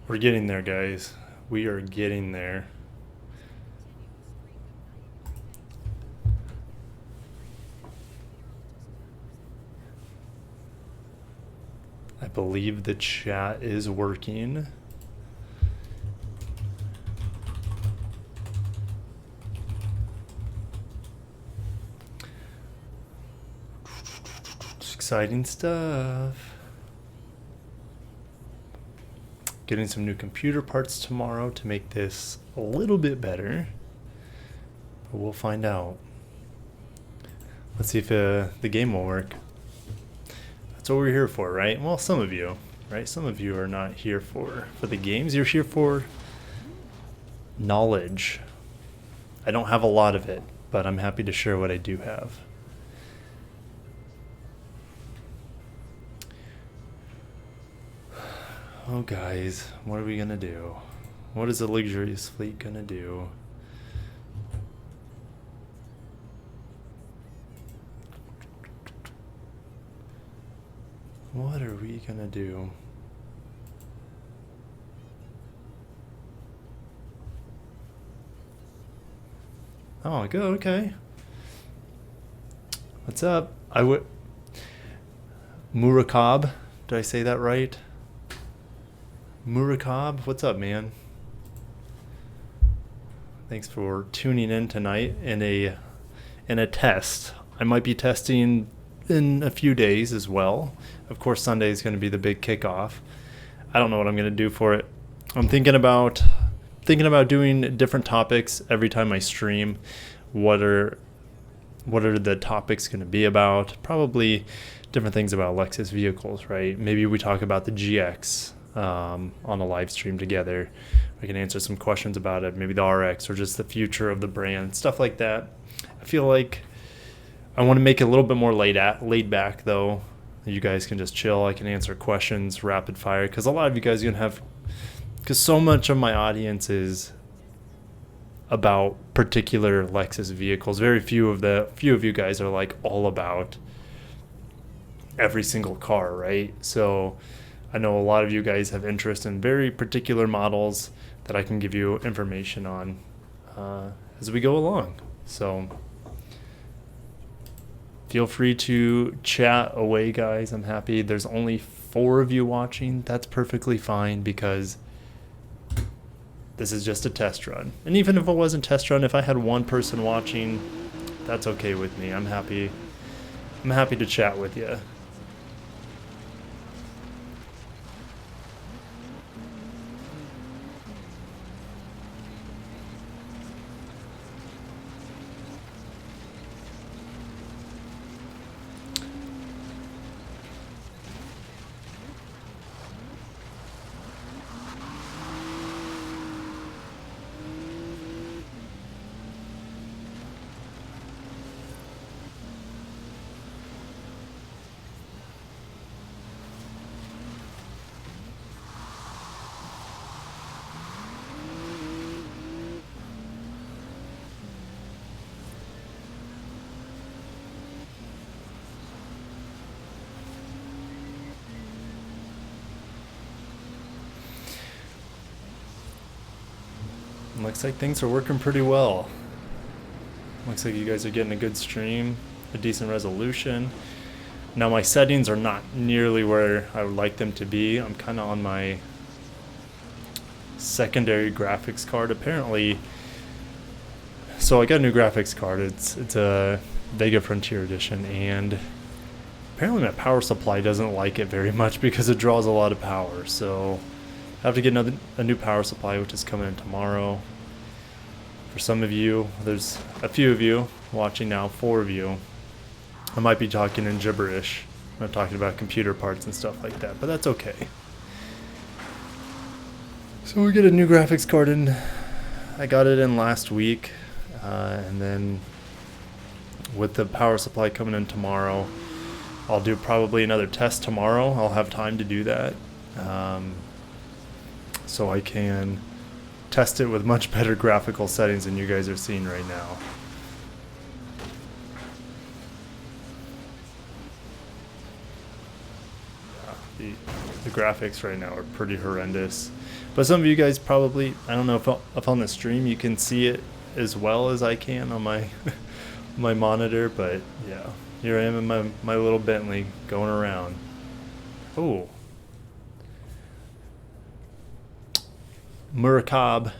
We're getting there, guys. We are getting there. I believe the chat is working. It's exciting stuff. Getting some new computer parts tomorrow to make this a little bit better. But we'll find out. Let's see if the game will work. That's what we're here for, right? Well, some of you, right? Some of you are not here for the games. You're here for knowledge. I don't have a lot of it, but I'm happy to share what I do have. Oh, guys, what are we gonna do? What is the luxurious fleet gonna do? What are we gonna do? Oh, good, okay. What's up? Murakab, did I say that right? Murakab, what's up, man? Thanks for tuning in tonight in a test. I might be testing in a few days as well. Of course, Sunday is going to be the big kickoff. I don't know what I'm going to do for it. I'm thinking about doing different topics every time I stream. What are the topics going to be about? Probably different things about Lexus vehicles, right? Maybe we talk about the GX on a live stream together. We can answer some questions about it, maybe the RX or just the future of the brand, stuff like that. I feel like I want to make it a little bit more laid back, though. You guys can just chill. I can answer questions rapid fire because a lot of you guys are going to have, because so much of my audience is about particular Lexus vehicles. Very few of you guys are like all about every single car, right? So I know a lot of you guys have interest in very particular models that I can give you information on as we go along. So feel free to chat away, guys. I'm happy. There's only 4 of you watching. That's perfectly fine because this is just a test run. And even if it wasn't a test run, if I had 1 person watching, that's okay with me. I'm happy to chat with you. Looks like things are working pretty well. Looks like you guys are getting a good stream, a decent resolution. Now my settings are not nearly where I would like them to be. I'm kind of on my secondary graphics card apparently. So I got a new graphics card. It's a Vega Frontier Edition, and apparently my power supply doesn't like it very much because it draws a lot of power. So I have to get a new power supply, which is coming in tomorrow. For some of you, there's a few of you watching now, 4 of you. I might be talking in gibberish. I'm not talking about computer parts and stuff like that, but that's okay. So we get a new graphics card in. I got it in last week, and then with the power supply coming in tomorrow, I'll do probably another test tomorrow. I'll have time to do that. So I can test it with much better graphical settings than you guys are seeing right now. The graphics right now are pretty horrendous. But some of you guys probably, I don't know if on the stream you can see it as well as I can on my my monitor, but yeah, here I am in my little Bentley going around. Oh, Murakab,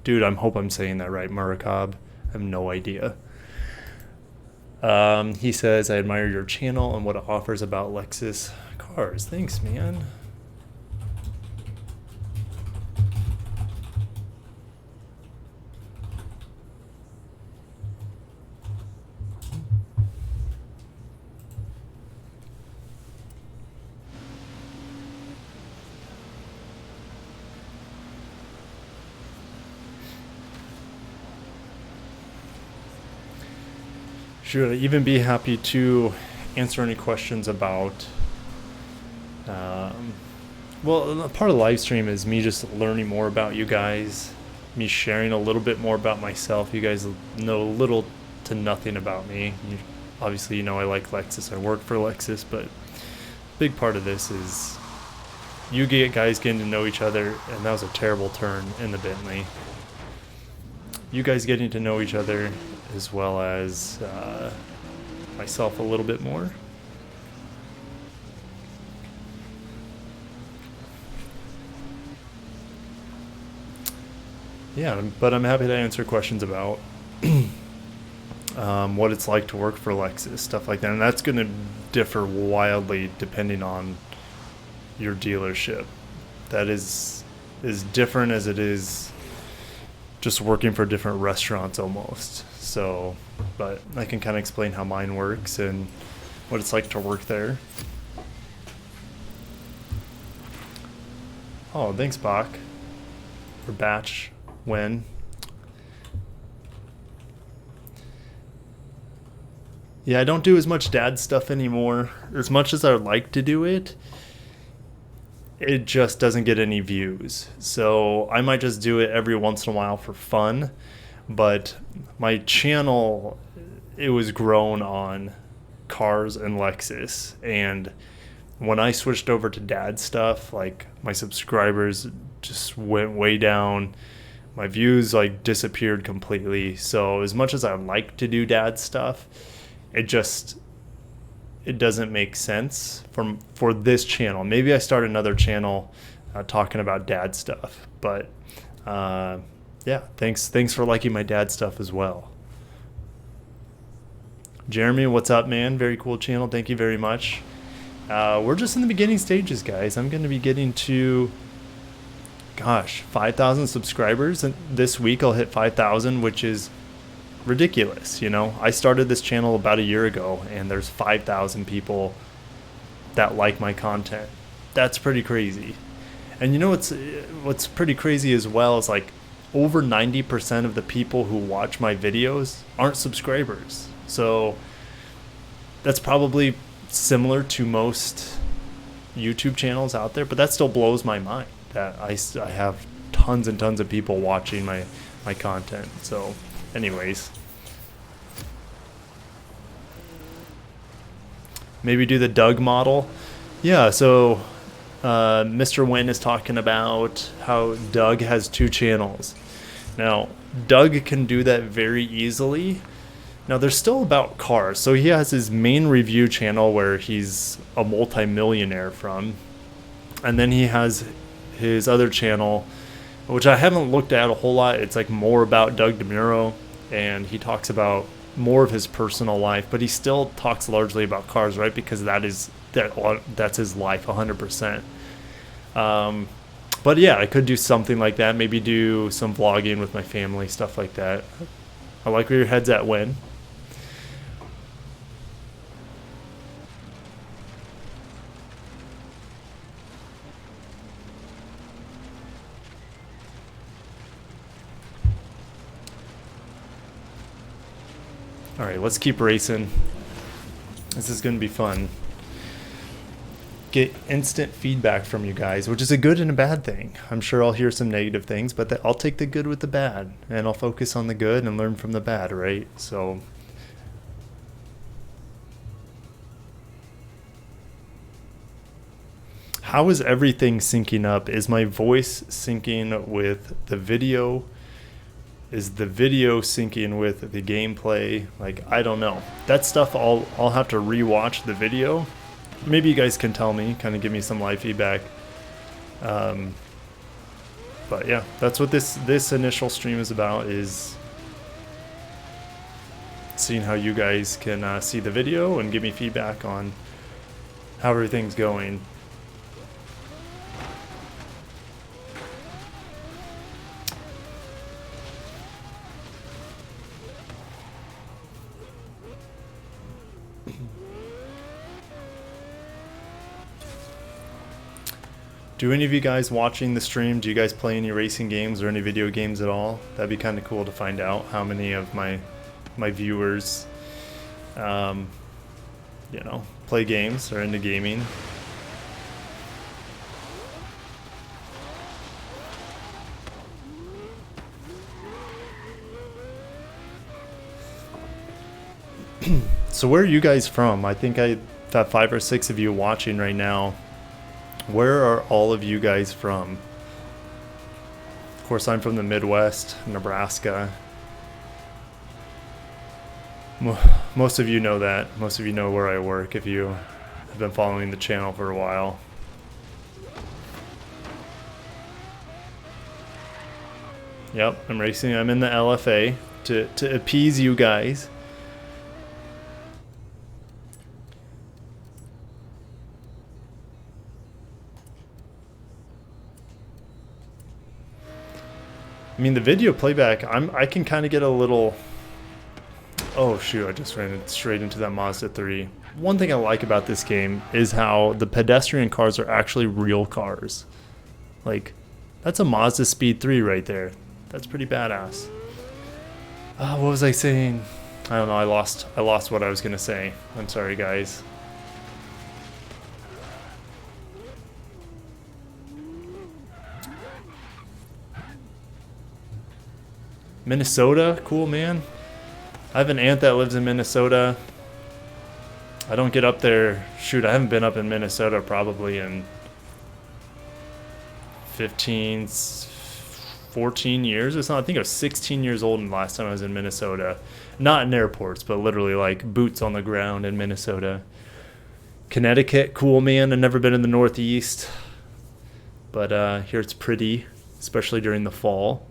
dude, I hope I'm saying that right. Murakab, I have no idea. He says, I admire your channel and what it offers about Lexus cars. Thanks, man. Sure, I'd even be happy to answer any questions about. Well, part of the live stream is me just learning more about you guys, me sharing a little bit more about myself. You guys know little to nothing about me. Obviously, you know I like Lexus. I work for Lexus, but a big part of this is you guys getting to know each other, and that was a terrible turn in the Bentley. You guys getting to know each other as well as myself a little bit more. Yeah, but I'm happy to answer questions about what it's like to work for Lexus, stuff like that. And that's going to differ wildly depending on your dealership. That is as different as it is just working for different restaurants almost. So, but I can kind of explain how mine works and what it's like to work there. Oh, thanks, Bach. Or Batch. When? Yeah, I don't do as much dad stuff anymore. As much as I would like to do it, it just doesn't get any views. So I might just do it every once in a while for fun. But my channel, it was grown on cars and Lexus. And when I switched over to dad stuff, like my subscribers just went way down. My views like disappeared completely. So as much as I like to do dad stuff, it doesn't make sense for this channel. Maybe I start another channel talking about dad stuff. But yeah, thanks for liking my dad stuff as well. Jeremy, what's up, man? Very cool channel. Thank you very much. We're just in the beginning stages, guys. I'm going to be getting to 5,000 subscribers, and this week I'll hit 5,000, which is ridiculous. You know, I started this channel about a year ago, and there's 5,000 people that like my content. That's pretty crazy. And you know what's pretty crazy as well is like over 90% of the people who watch my videos aren't subscribers. So that's probably similar to most YouTube channels out there, but that still blows my mind that I have tons and tons of people watching my content. So anyways, maybe do the Doug model. Yeah, so Mr. Wynn is talking about how Doug has 2 channels. Now, Doug can do that very easily. Now, they're still about cars. So he has his main review channel where he's a multi-millionaire from. And then he has his other channel, which I haven't looked at a whole lot. It's like more about Doug DeMuro, and he talks about more of his personal life, but he still talks largely about cars, right? Because that's his life 100%. But yeah, I could do something like that. Maybe do some vlogging with my family, stuff like that. I like where your head's at, Win. All right, let's keep racing. This is going to be fun. Get instant feedback from you guys, which is a good and a bad thing. I'm sure I'll hear some negative things, but I'll take the good with the bad, and I'll focus on the good and learn from the bad, right? So How is everything syncing up? Is my voice syncing with the video? Is the video syncing with the gameplay? Like, I don't know. That stuff I'll have to rewatch the video. Maybe you guys can tell me, kind of give me some live feedback. But yeah, that's what this initial stream is about, is seeing how you guys can see the video and give me feedback on how everything's going. Do any of you guys watching the stream, do you guys play any racing games or any video games at all? That'd be kind of cool to find out how many of my viewers, you know, play games or into gaming. So where are you guys from? I think I got 5 or 6 of you watching right now. Where are all of you guys from? Of course, I'm from the Midwest, Nebraska. Most of you know that. Most of you know where I work if you have been following the channel for a while. Yep, I'm racing. I'm in the LFA to appease you guys. I mean, the video playback, I can kind of get a little... Oh shoot, I just ran straight into that Mazda 3. One thing I like about this game is how the pedestrian cars are actually real cars. Like, that's a Mazda Speed 3 right there. That's pretty badass. What was I saying? I don't know, I lost what I was gonna say. I'm sorry, guys. Minnesota, cool, man. I have an aunt that lives in Minnesota. I don't get up there. Shoot, I haven't been up in Minnesota probably in 15, 14 years or something. I think I was 16 years old the last time I was in Minnesota. Not in airports, but literally like boots on the ground in Minnesota. Connecticut, cool, man. I've never been in the Northeast. But here it's pretty, especially during the fall.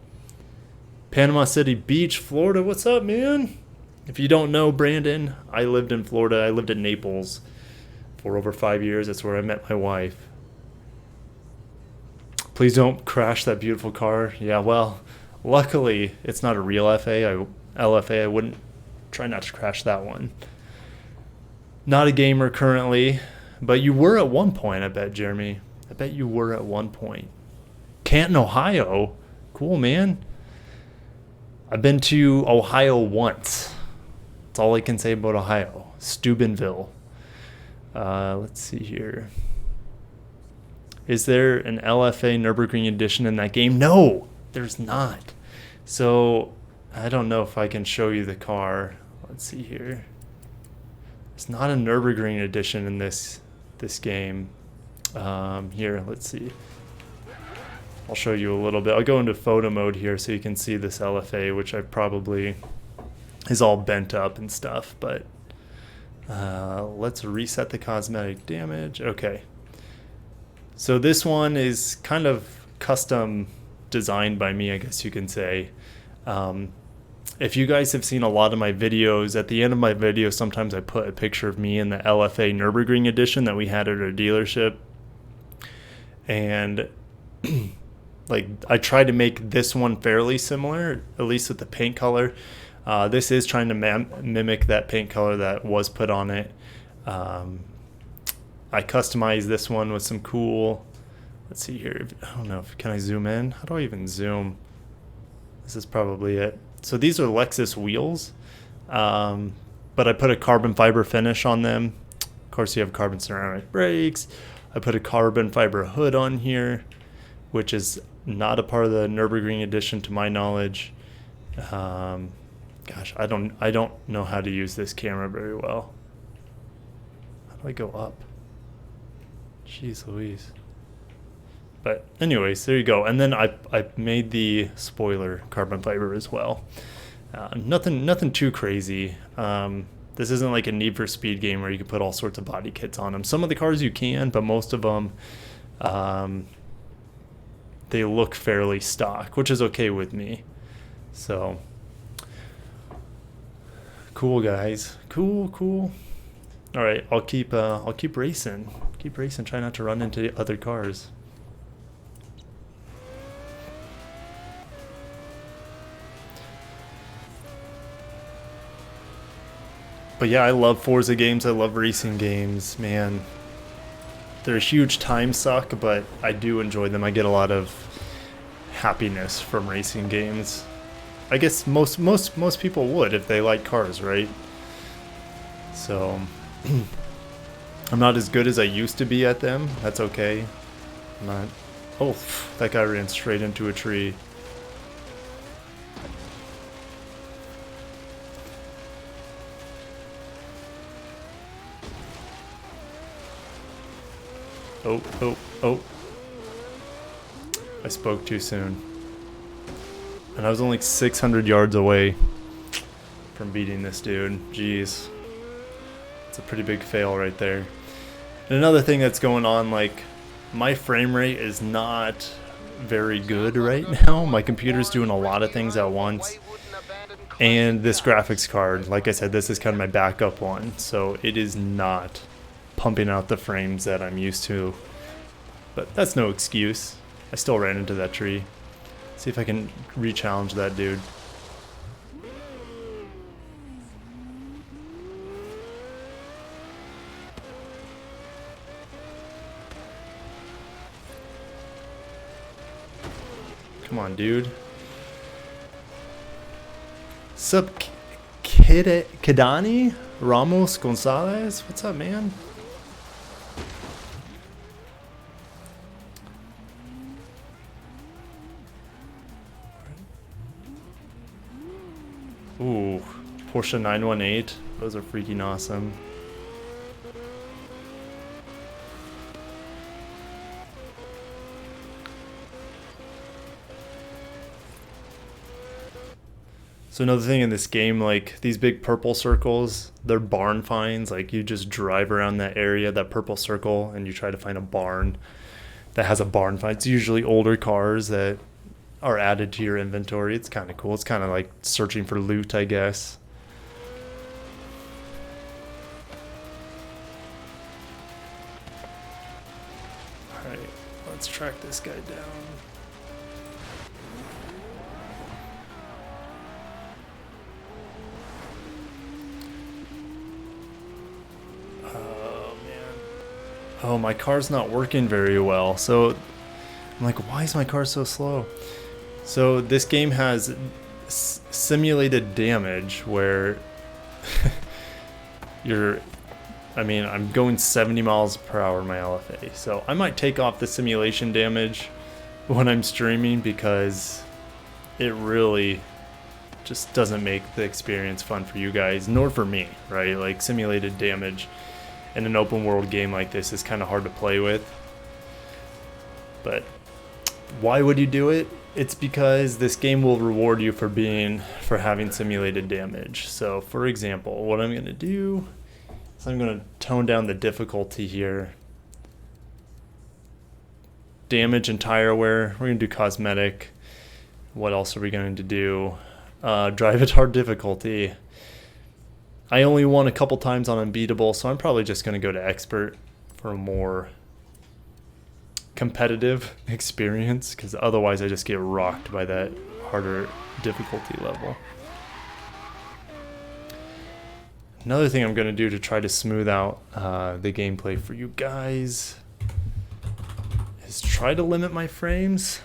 Panama City Beach, Florida. What's up, man? If you don't know, Brandon, I lived in Florida. I lived in Naples for over 5 years. That's where I met my wife. Please don't crash that beautiful car. Yeah, well, luckily it's not a real LFA. I wouldn't try not to crash that one. Not a gamer currently, but you were at one point, I bet, Jeremy. I bet you were at one point. Canton, Ohio. Cool, man. I've been to Ohio once. That's all I can say about Ohio. Steubenville. Let's see here. Is there an LFA Nürburgring edition in that game? No, there's not. So I don't know if I can show you the car. Let's see here. It's not a Nürburgring edition in this game. Here, let's see. I'll show you a little bit. I'll go into photo mode here so you can see this LFA, which I probably is all bent up and stuff. But let's reset the cosmetic damage. Okay. So this one is kind of custom designed by me, I guess you can say. If you guys have seen a lot of my videos, at the end of my video, sometimes I put a picture of me in the LFA Nürburgring edition that we had at our dealership. And like, I tried to make this one fairly similar, at least with the paint color. This is trying to mimic that paint color that was put on it. I customized this one with some cool, let's see here. I don't know, can I zoom in? How do I even zoom? This is probably it. So these are Lexus Wheels, but I put a carbon fiber finish on them. Of course, you have carbon ceramic brakes. I put a carbon fiber hood on here, which is not a part of the Nürburgring edition to my knowledge. Gosh, I don't know how to use this camera very well. How do I go up? Jeez Louise. But anyways, there you go. And then I made the spoiler carbon fiber as well. Nothing too crazy. This isn't like a Need for Speed game where you can put all sorts of body kits on them. Some of the cars you can, but most of them, they look fairly stock, which is okay with me. So cool, guys. Cool. All right, I'll keep racing. Keep racing. Try not to run into other cars. But yeah, I love Forza games. I love racing games, man. They're a huge time suck, but I do enjoy them. I get a lot of happiness from racing games. I guess most people would if they like cars, right? So I'm not as good as I used to be at them. That's okay. I'm not. Oh, that guy ran straight into a tree. Oh. I spoke too soon. And I was only 600 yards away from beating this dude. Jeez. It's a pretty big fail right there. And another thing that's going on, like, my frame rate is not very good right now. My computer's doing a lot of things at once. And this graphics card, like I said, this is kind of my backup one. So it is not pumping out the frames that I'm used to. But that's no excuse. I still ran into that tree. See if I can re-challenge that dude. Come on, dude. Sup, Kidani? Ramos Gonzalez? What's up, man? Ooh, Porsche 918. Those are freaking awesome. So another thing in this game, like these big purple circles, they're barn finds. Like you just drive around that area, that purple circle, and you try to find a barn that has a barn find. It's usually older cars that are added to your inventory. It's kind of cool. It's kind of like searching for loot, I guess. All right, let's track this guy down. Oh man. Oh, my car's not working very well. So I'm like, why is my car so slow? So this game has simulated damage where I'm going 70 miles per hour in my LFA. So I might take off the simulation damage when I'm streaming because it really just doesn't make the experience fun for you guys, nor for me, right? Like simulated damage in an open world game like this is kind of hard to play with. But why would you do it? It's because this game will reward you for having simulated damage. So for example, what I'm going to do is I'm going to tone down the difficulty here. Damage and tire wear. We're going to do cosmetic. What else are we going to do? Drive at hard difficulty. I only won a couple times on unbeatable, so I'm probably just going to go to expert for a more competitive experience, because otherwise I just get rocked by that harder difficulty level. Another thing I'm going to do to try to smooth out the gameplay for you guys is try to limit my frames.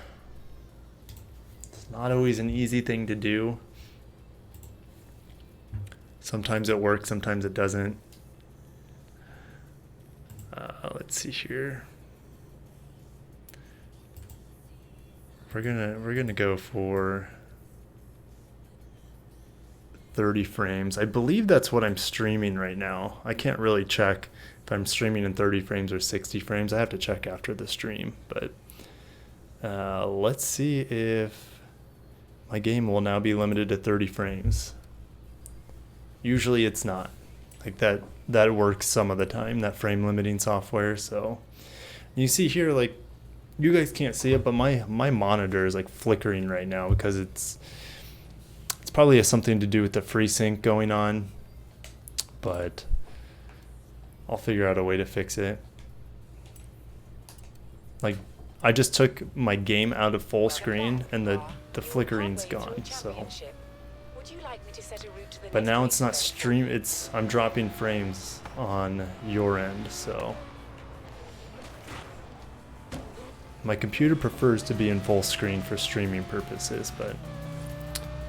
It's not always an easy thing to do. Sometimes it works, sometimes it doesn't. Let's see here. We're gonna go for 30 frames. I believe that's what I'm streaming right now. I can't really check if I'm streaming in 30 frames or 60 frames. I have to check after the stream, but Let's see if my game will now be limited to 30 frames. Usually it's not. Like that works some of the time, that frame limiting software. So you see here, like, you guys can't see it, but my monitor is like flickering right now because it's probably has something to do with the FreeSync going on, but I'll figure out a way to fix it. Like, I just took my game out of full screen and the flickering's gone. So, but now it's not I'm dropping frames on your end. So my computer prefers to be in full screen for streaming purposes, but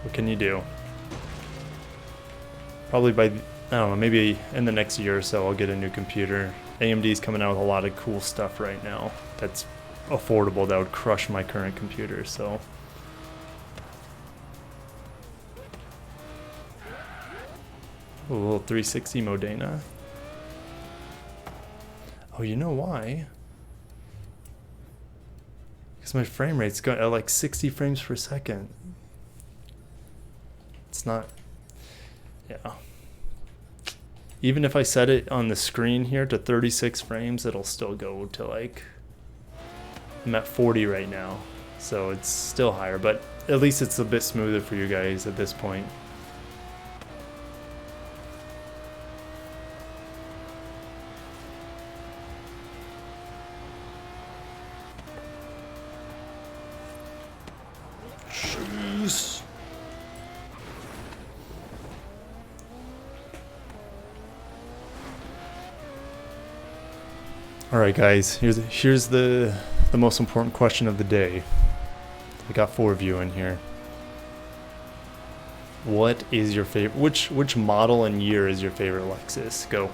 what can you do? Probably I don't know, maybe in the next year or so I'll get a new computer. AMD's coming out with a lot of cool stuff right now that's affordable that would crush my current computer, so. Ooh, a little 360 Modena. Oh, you know why? Because my frame rate's going at like 60 frames per second. It's not, yeah. Even if I set it on the screen here to 36 frames, it'll still go to like, I'm at 40 right now. So it's still higher, but at least it's a bit smoother for you guys at this point. Jeez. All right, guys. Here's the most important question of the day. We got 4 of you in here. What is your favorite? Which model and year is your favorite Lexus? Go.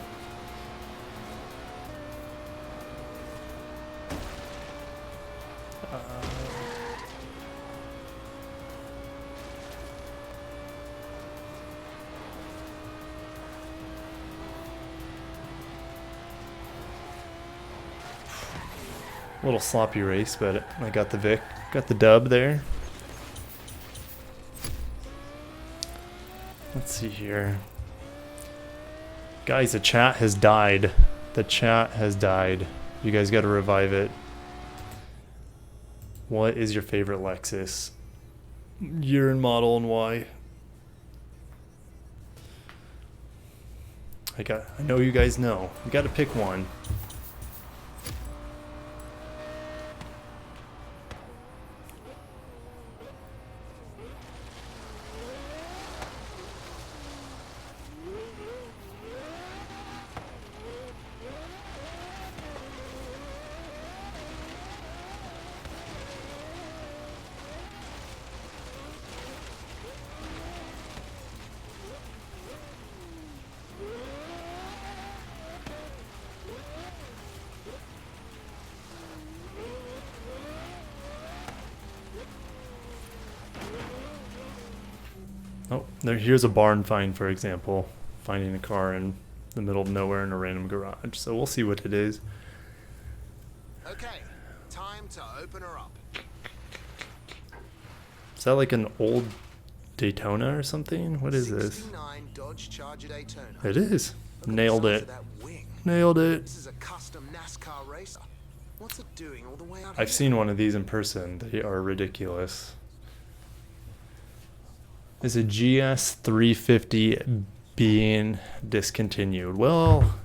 A little sloppy race, but I got the dub there. Let's see here. Guys, the chat has died. The chat has died. You guys got to revive it. What is your favorite Lexus? Year and model and why? I know you guys know. You got to pick one. Oh, here's a barn find, for example. Finding a car in the middle of nowhere in a random garage. So we'll see what it is. Okay, time to open her up. Is that like an old Daytona or something? What is this? 69 Dodge Charger Daytona. It is. Look Nailed at the size it. of that wing. Nailed it. This is a custom NASCAR racer. What's it doing all the way out I've here? seen one of these in person. They are ridiculous. Is a GS 350 being discontinued? Well,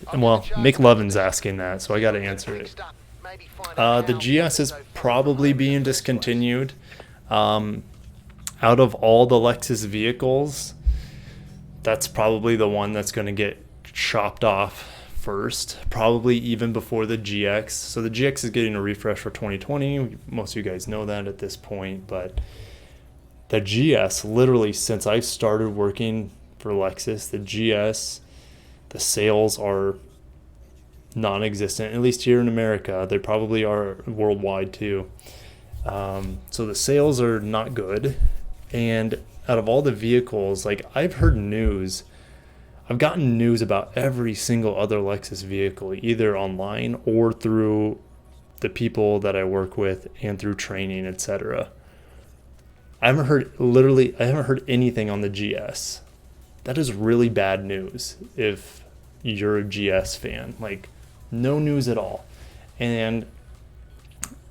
Mick Levin's asking that, so I got to answer it. The GS is probably being discontinued. Out of all the Lexus vehicles, that's probably the one that's going to get chopped off first, probably even before the GX. So the GX is getting a refresh for 2020. Most of you guys know that at this point, but the GS, literally since I started working for Lexus, the GS, the sales are non-existent, at least here in America. They probably are worldwide too. So the sales are not good. And out of all the vehicles, like I've gotten news about every single other Lexus vehicle, either online or through the people that I work with and through training, etc. I haven't heard anything on the GS. That is really bad news if you're a GS fan. Like, no news at all. And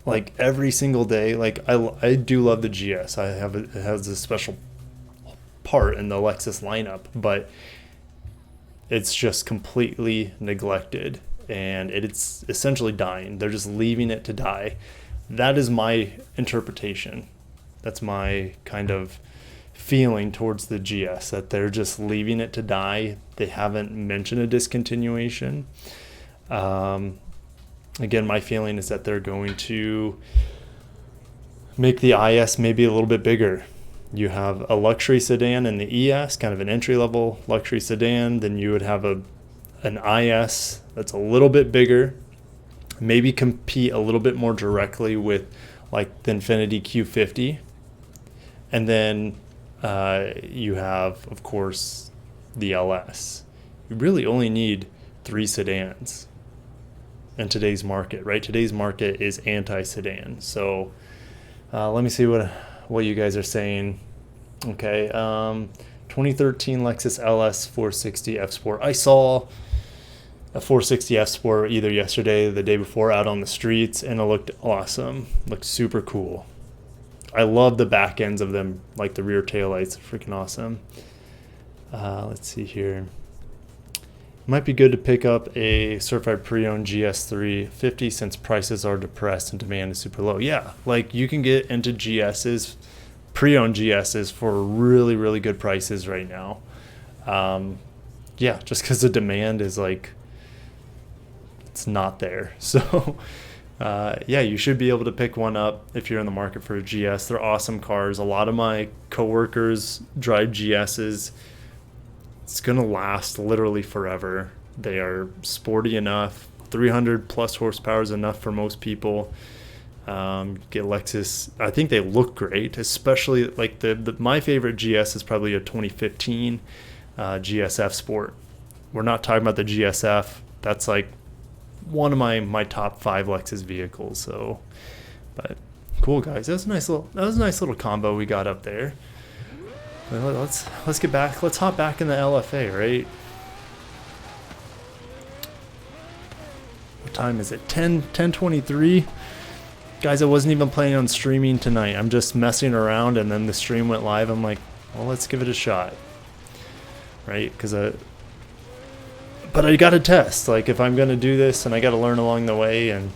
like every single day, like I do love the GS. It has a special part in the Lexus lineup, but it's just completely neglected and it's essentially dying. They're just leaving it to die. That is my interpretation. That's my kind of feeling towards the GS, that they're just leaving it to die. They haven't mentioned a discontinuation. Again, my feeling is that they're going to make the IS maybe a little bit bigger. You have a luxury sedan in the ES, kind of an entry-level luxury sedan. Then you would have an IS that's a little bit bigger, maybe compete a little bit more directly with like the Infiniti Q50. And then you have, of course, the LS. You really only need 3 sedans in today's market, right? Today's market is anti-sedan. So let me see what you guys are saying. Okay, 2013 Lexus LS 460 F Sport. I saw a 460 F Sport either yesterday or the day before out on the streets, and it looked awesome. Looked super cool. I love the back ends of them, like the rear taillights. Freaking awesome. Let's see here. Might be good to pick up a certified pre-owned GS350 since prices are depressed and demand is super low. Yeah, like you can get into GSs, pre-owned GSs for really, really good prices right now. Yeah, just because the demand is like, it's not there. So yeah, you should be able to pick one up if you're in the market for a GS. They're awesome cars. A lot of my coworkers drive GSs. It's going to last literally forever. They are sporty enough. 300 plus horsepower is enough for most people. Get Lexus. I think they look great, especially like my favorite GS is probably a 2015 GSF Sport. We're not talking about the GSF. That's like one of my top 5 Lexus vehicles. So, but cool guys. That was a nice little combo we got up there. Well, let's get back. Let's hop back in the LFA, right? What time is it? 10:23. Guys, I wasn't even planning on streaming tonight. I'm just messing around, and then the stream went live. I'm like, well, let's give it a shot, right? But I got to test. Like, if I'm gonna do this, and I got to learn along the way, and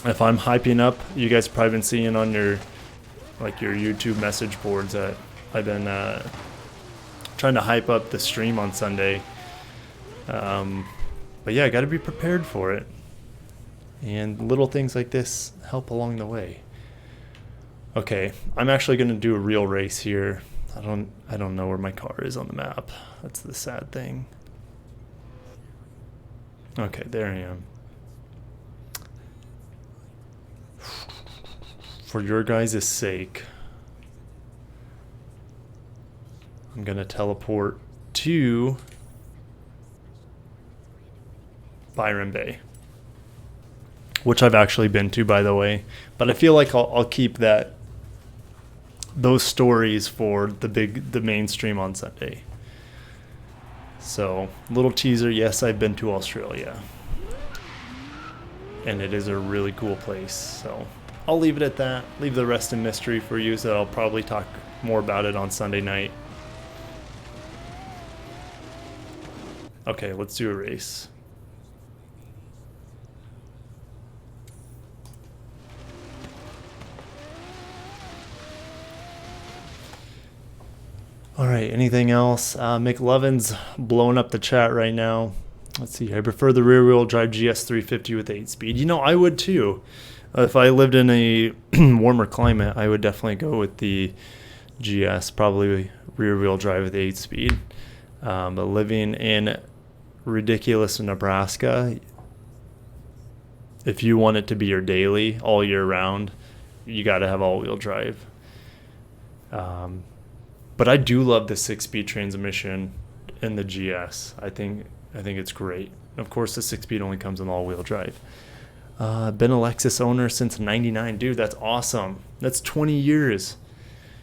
if I'm hyping up, you guys have probably been seeing on your YouTube message boards that I've been trying to hype up the stream on Sunday. But yeah, I got to be prepared for it. And little things like this help along the way. Okay, I'm actually going to do a real race here. I don't know where my car is on the map. That's the sad thing. Okay, there I am. For your guys' sake, I'm going to teleport to Byron Bay, which I've actually been to, by the way. But I feel like I'll keep those stories for the mainstream on Sunday. So, little teaser, yes, I've been to Australia. And it is a really cool place. So, I'll leave it at that. Leave the rest in mystery for you, so I'll probably talk more about it on Sunday night. Okay, let's do a race. All right, anything else? McLovin's blowing up the chat right now. Let's see. I prefer the rear-wheel drive GS350 with 8-speed. You know, I would too. If I lived in a warmer climate, I would definitely go with the GS, probably rear-wheel drive with 8-speed. But living in ridiculous Nebraska, if you want it to be your daily all year round, you got to have all-wheel drive. But I do love the 6-speed transmission in the GS. I think it's great. Of course, the 6-speed only comes in all-wheel drive. Been a Lexus owner since 99. Dude, that's awesome. That's 20 years.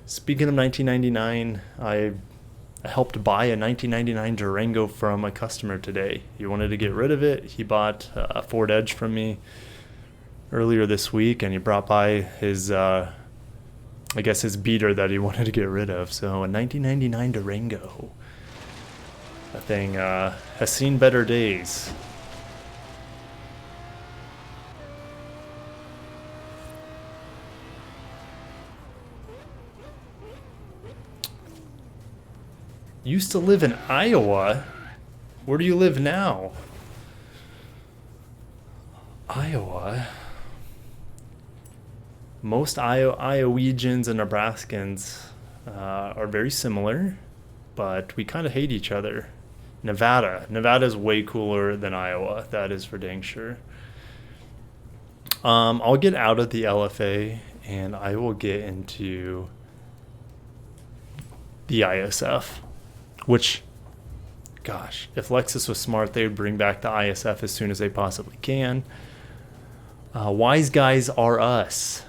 Speaking of 1999, I helped buy a 1999 Durango from a customer today. He wanted to get rid of it. He bought a Ford Edge from me earlier this week, and he brought by his, I guess his beater that he wanted to get rid of. So a 1999 Durango. That thing has seen better days. Used to live in Iowa. Where do you live now? Iowa. Most Iowegians and Nebraskans are very similar, but we kind of hate each other. Nevada. Nevada's way cooler than Iowa. That is for dang sure. I'll get out of the LFA and I will get into the ISF. Which, gosh, if Lexus was smart, they would bring back the ISF as soon as they possibly can. Wise guys are us.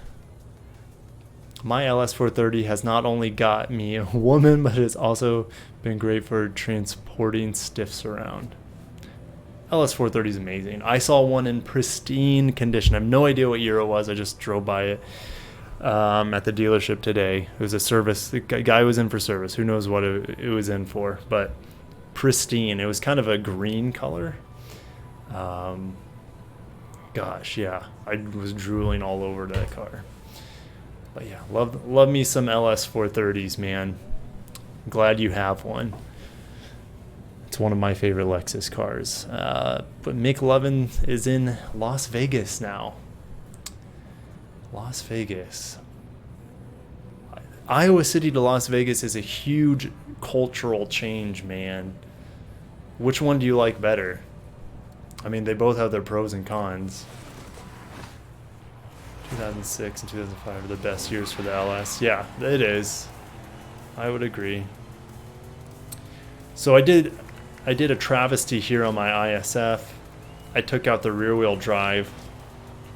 My LS430 has not only got me a woman, but it's also been great for transporting stiffs around. LS430 is amazing. I saw one in pristine condition. I have no idea what year it was. I just drove by it at the dealership today. It was a service. The guy was in for service. Who knows what it was in for, but pristine. It was kind of a green color. Gosh, yeah. I was drooling all over that car. But yeah, love me some LS430s, man. Glad you have one. It's one of my favorite Lexus cars. But Mick Lovin is in Las Vegas now. Las Vegas. Iowa City to Las Vegas is a huge cultural change, man. Which one do you like better? I mean, they both have their pros and cons. 2006 and 2005 are the best years for the LS. Yeah, it is. I would agree. So I did a travesty here on my ISF. I took out the rear wheel drive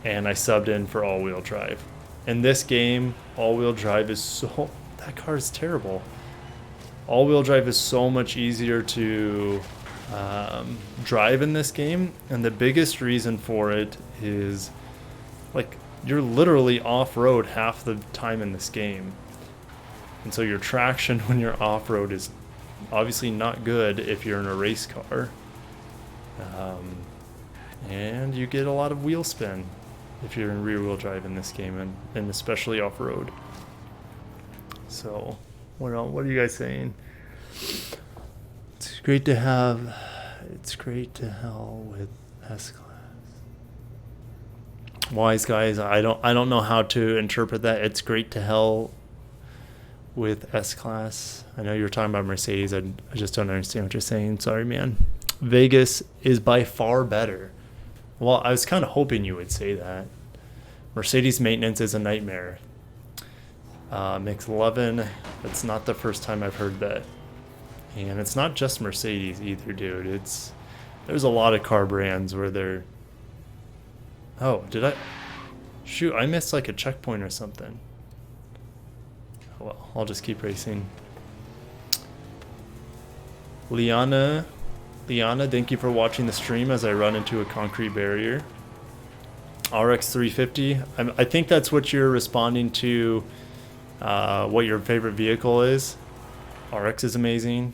and I subbed in for all-wheel drive. In this game, all-wheel drive is that car is terrible. All-wheel drive is so much easier to drive in this game, and the biggest reason for it is, like, you're literally off-road half the time in this game. And so your traction when you're off-road is obviously not good if you're in a race car. And you get a lot of wheel spin if you're in rear-wheel drive in this game, and especially off-road. So, what are you guys saying? It's great to hell with S-Class. Wise guys, I don't know how to interpret that. It's great to hell with S-Class. I know you're talking about Mercedes. I just don't understand what you're saying. Sorry, man. Vegas is by far better. Well, I was kind of hoping you would say that. Mercedes maintenance is a nightmare. McLovin, it's not the first time I've heard that. And it's not just Mercedes either, dude. There's a lot of car brands where they're... Oh, did I... Shoot, I missed like a checkpoint or something. Oh, well, I'll just keep racing. Liana, thank you for watching the stream as I run into a concrete barrier. RX 350. I think that's what you're responding to, what your favorite vehicle is. RX is amazing.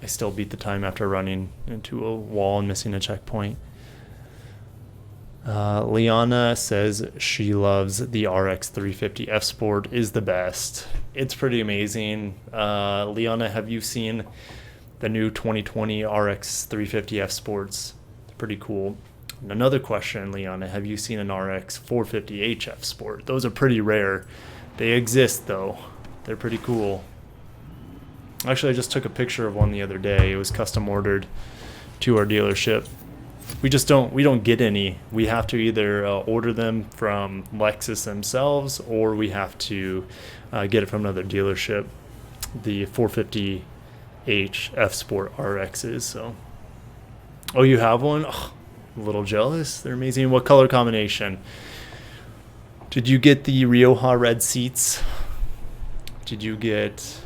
I still beat the time after running into a wall and missing a checkpoint. Liana says she loves the RX 350 F Sport is the best. It's pretty amazing. Liana, have you seen the new 2020 RX 350 F Sports? It's pretty cool. And another question, Liana, have you seen an RX 450H F Sport? Those are pretty rare. They exist though. They're pretty cool. Actually, I just took a picture of one the other day. It was custom ordered to our dealership. We don't get any. We have to either order them from Lexus themselves, or we have to get it from another dealership. The 450H F Sport RXs. So, oh, you have one? Oh, a little jealous. They're amazing. What color combination? Did you get the Rioja red seats? Did you get,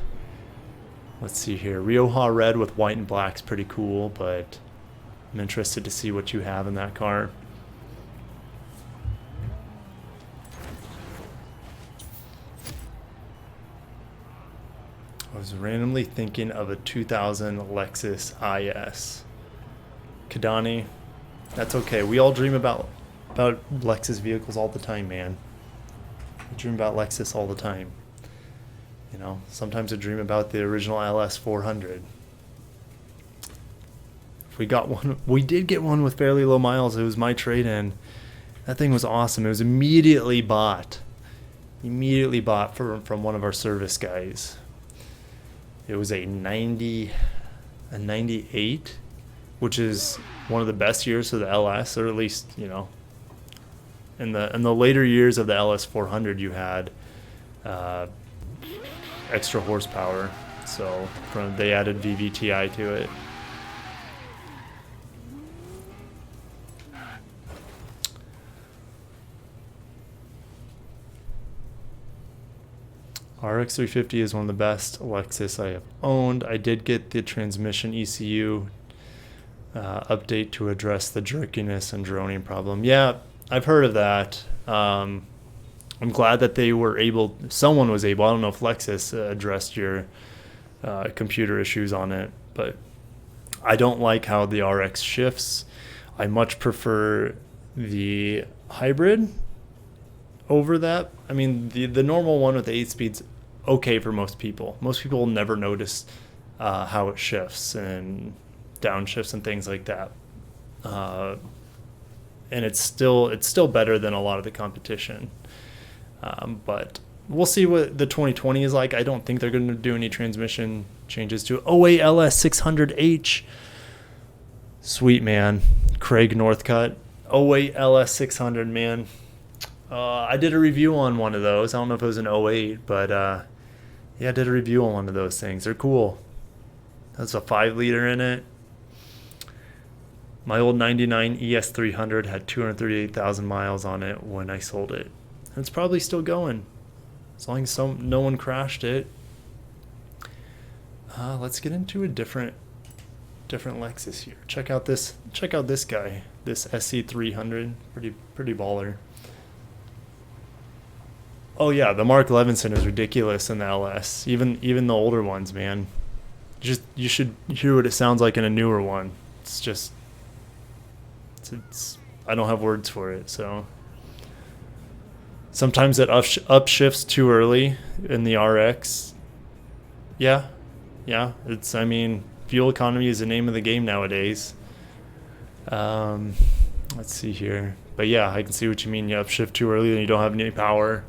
let's see here, Rioja red with white and black's pretty cool, but I'm interested to see what you have in that car. I was randomly thinking of a 2000 Lexus IS. Kadani, that's okay. We all dream about Lexus vehicles all the time, man. I dream about Lexus all the time. You know, sometimes I dream about the original LS 400. If we got one, we did get one with fairly low miles. It was my trade-in. That thing was awesome. It was immediately bought from one of our service guys. It was a 98, which is one of the best years for the LS, or at least, you know, in the later years of the LS 400, you had extra horsepower, so they added VVTi to it. RX 350 is one of the best Lexus I have owned. I did get the transmission ECU update to address the jerkiness and droning problem. Yeah, I've heard of that. I'm glad that someone was able, I don't know if Lexus addressed your computer issues on it, but I don't like how the RX shifts. I much prefer the hybrid over that. I mean, the normal one with the 8 speeds, okay for most people. Most people will never notice how it shifts and downshifts and things like that. And it's still better than a lot of the competition. But we'll see what the 2020 is like. I don't think they're going to do any transmission changes to it. Oh wait, LS 600H. Sweet, man. Craig Northcutt. Oh wait, LS 600, man. I did a review on one of those. I don't know if it was an 08, but yeah, I did a review on one of those things. They're cool. That's a 5-liter in it. My old 99 ES300 had 238,000 miles on it when I sold it. And it's probably still going, as long as no one crashed it. Let's get into a different Lexus here. Check out this guy, this SC300. Pretty baller. Oh yeah, the Mark Levinson is ridiculous in the LS. Even the older ones, man. You should hear what it sounds like in a newer one. It's I don't have words for it. So sometimes it upshifts too early in the RX. Yeah. I mean, fuel economy is the name of the game nowadays. Let's see here. But yeah, I can see what you mean. You upshift too early and you don't have any power.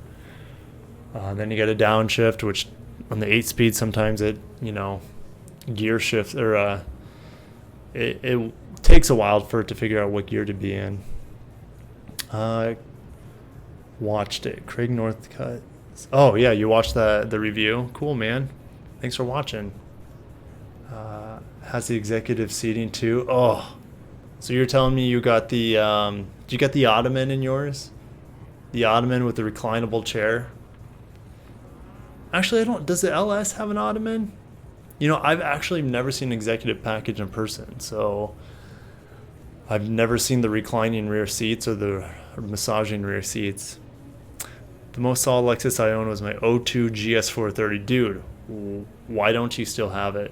Then you get a downshift, which on the 8 speed sometimes it, gear shifts, or it takes a while for it to figure out what gear to be in. Watched it. Craig Northcutt. Oh yeah, you watched the review. Cool, man. Thanks for watching. Has the executive seating too. Oh, so you're telling me you got the did you get the Ottoman in yours? The Ottoman with the reclinable chair. Actually, I don't. Does the LS have an Ottoman? I've actually never seen an executive package in person, so I've never seen the reclining rear seats or the massaging rear seats. The most solid Lexus I own was my 02 GS430. Dude, why don't you still have it?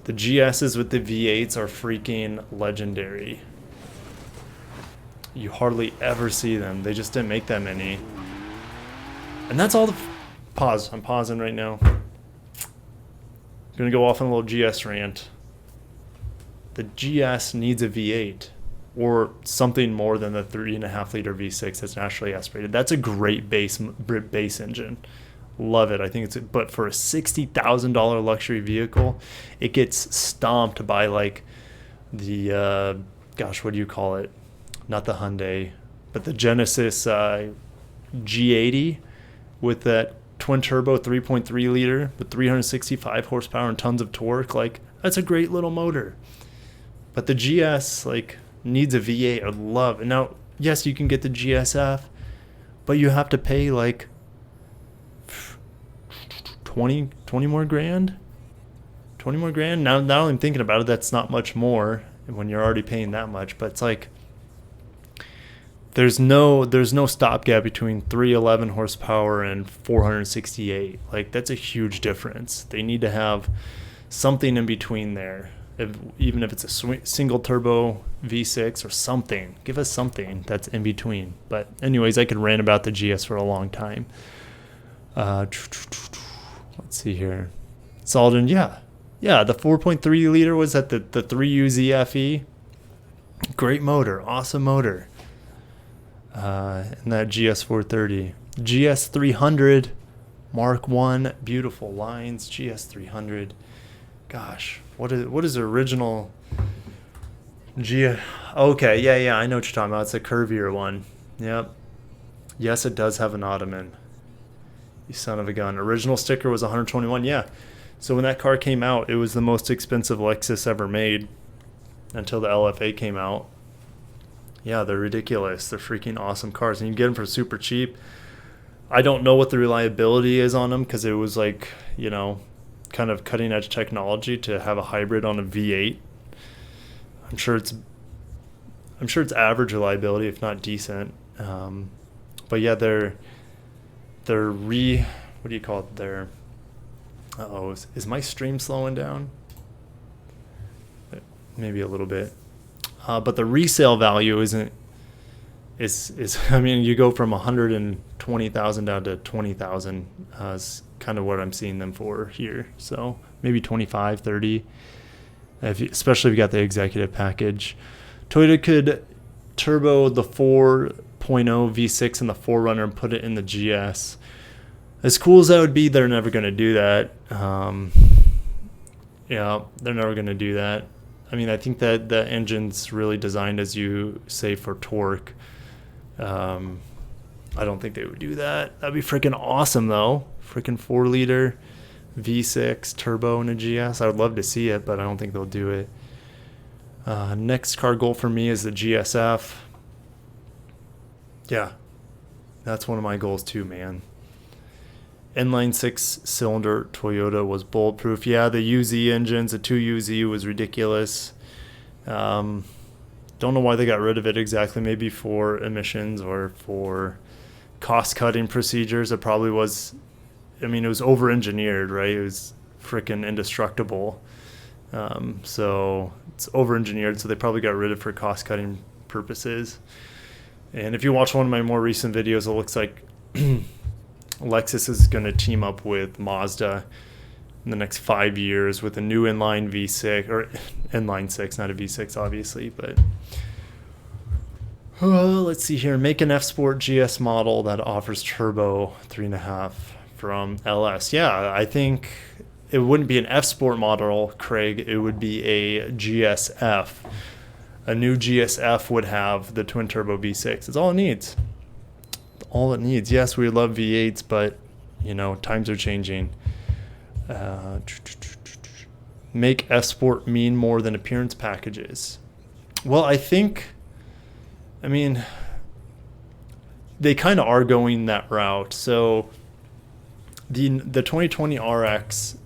The GSs with the V8s are freaking legendary. You hardly ever see them. They just didn't make that many. And that's all the... Pause. I'm pausing right now. Gonna go off on a little GS rant. The GS needs a V8 or something more than the 3.5-liter V6 that's naturally aspirated. That's a great base engine. Love it. I think but for a $60,000 luxury vehicle, it gets stomped by like the what do you call it? Not the Hyundai, but the Genesis G80 with that twin turbo 3.3 liter with 365 horsepower and tons of torque. Like, that's a great little motor. But the GS, like, needs a V8. I'd love. And now, yes, you can get the GSF, but you have to pay like 20 more grand. 20 more grand. Now I'm thinking about it, that's not much more when you're already paying that much. But it's like there's no stopgap between 311 horsepower and 468. Like, that's a huge difference. They need to have something in between there. Even if it's a single turbo V6 or something, give us something that's in between. But anyways, I could rant about the GS for a long time. Let's see here. Solden, yeah, the 4.3 liter was at the 3UZ FE. Great motor, awesome motor. And that GS 430, GS 300, Mark 1, beautiful lines. GS 300, gosh, what is the original Okay, yeah, I know what you're talking about. It's a curvier one. Yep. Yes, it does have an ottoman. You son of a gun. Original sticker was 121. Yeah. So when that car came out, it was the most expensive Lexus ever made until the LFA came out. Yeah, they're ridiculous. They're freaking awesome cars, and you can get them for super cheap. I don't know what the reliability is on them because it was like, kind of cutting edge technology to have a hybrid on a V8. I'm sure it's average reliability, if not decent. But yeah, what do you call it? Is my stream slowing down? Maybe a little bit. But the resale value is I mean, you go from 120,000 down to 20,000 is kind of what I'm seeing them for here. So maybe 25, 30, especially if you got the executive package. Toyota could turbo the 4.0 V6 in the 4Runner and put it in the GS. As cool as that would be, they're never going to do that. Yeah, they're never going to do that. I mean, I think that the engine's really designed, as you say, for torque. I don't think they would do that. That'd be freaking awesome, though. Freaking 4-liter V6 turbo in a GS. I would love to see it, but I don't think they'll do it. Next car goal for me is the GSF. Yeah, that's one of my goals too, man. Inline 6-cylinder Toyota was bulletproof. Yeah, the UZ engines, the 2UZ was ridiculous. Don't know why they got rid of it exactly. Maybe for emissions or for cost-cutting procedures. It probably was. I mean, it was over-engineered, right? It was freaking indestructible. So it's over-engineered, so they probably got rid of it for cost-cutting purposes. And if you watch one of my more recent videos, it looks like Lexus is going to team up with Mazda in the next 5 years with a new inline V6, or inline 6, not a V6 obviously, but let's see here. Make an F-Sport GS model that offers turbo 3.5 from LS. Yeah, I think it wouldn't be an F-Sport model, Craig. It would be a GSF. A new GSF would have the twin turbo V6. It's all it needs. All it needs. Yes, we love V8s, but times are changing. Make F-Sport mean more than appearance packages. Well, I mean, they kind of are going that route. So the 2020 RX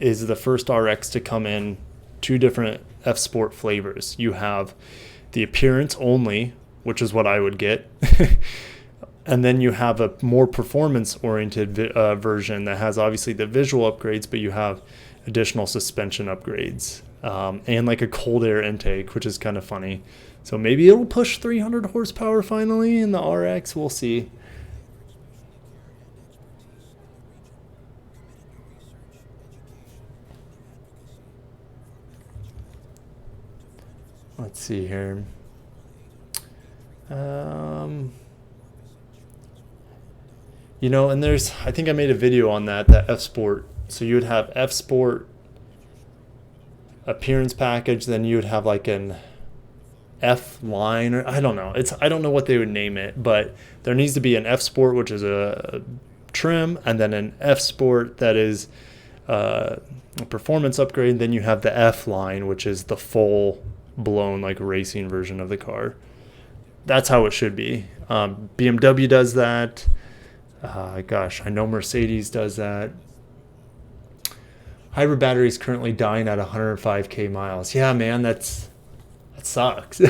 is the first RX to come in 2 different F-Sport flavors. You have the appearance only, which is what I would get. And then you have a more performance-oriented version that has obviously the visual upgrades, but you have additional suspension upgrades and like a cold air intake, which is kind of funny. So maybe it'll push 300 horsepower finally in the RX. We'll see. Let's see here. And I think I made a video on that F-Sport. So you would have F-Sport appearance package, then you would have like an F-line, or I don't know. I don't know what they would name it, but there needs to be an F-Sport, which is a trim, and then an F-Sport that is a performance upgrade. Then you have the F-line, which is the full blown like racing version of the car. That's how it should be. BMW does that. Gosh, I know Mercedes does that. Hybrid battery is currently dying at 105k miles. Yeah, man, that sucks.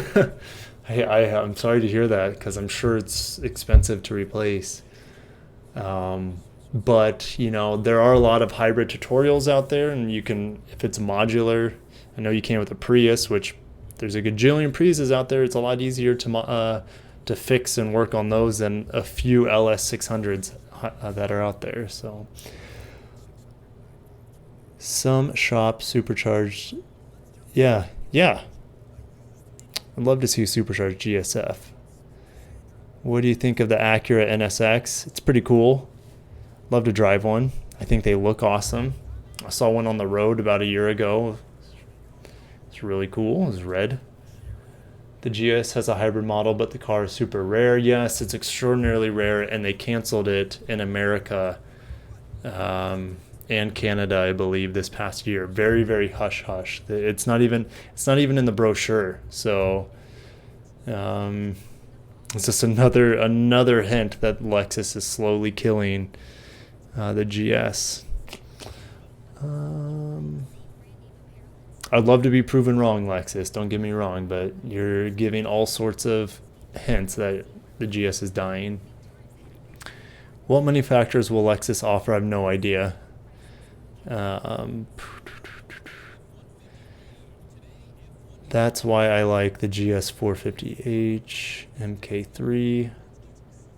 I'm sorry to hear that, because I'm sure it's expensive to replace. But you know, there are a lot of hybrid tutorials out there, and you can, if it's modular. I know you can with a Prius, which there's a gajillion Priuses out there. It's a lot easier to fix and work on those than a few LS600s that are out there. So some shop supercharged. Yeah. I'd love to see a supercharged GSF. What do you think of the Acura NSX? It's pretty cool. Love to drive one. I think they look awesome. I saw one on the road about a year ago. It's really cool. It's red. The GS has a hybrid model, but the car is super rare. Yes, it's extraordinarily rare, and they canceled it in America and Canada, I believe, this past year. Very, very hush hush. It's not even in the brochure. So it's just another hint that Lexus is slowly killing the GS. I'd love to be proven wrong, Lexus. Don't get me wrong, but you're giving all sorts of hints that the GS is dying. What manufacturers will Lexus offer? I have no idea. That's why I like the GS 450H, MK3.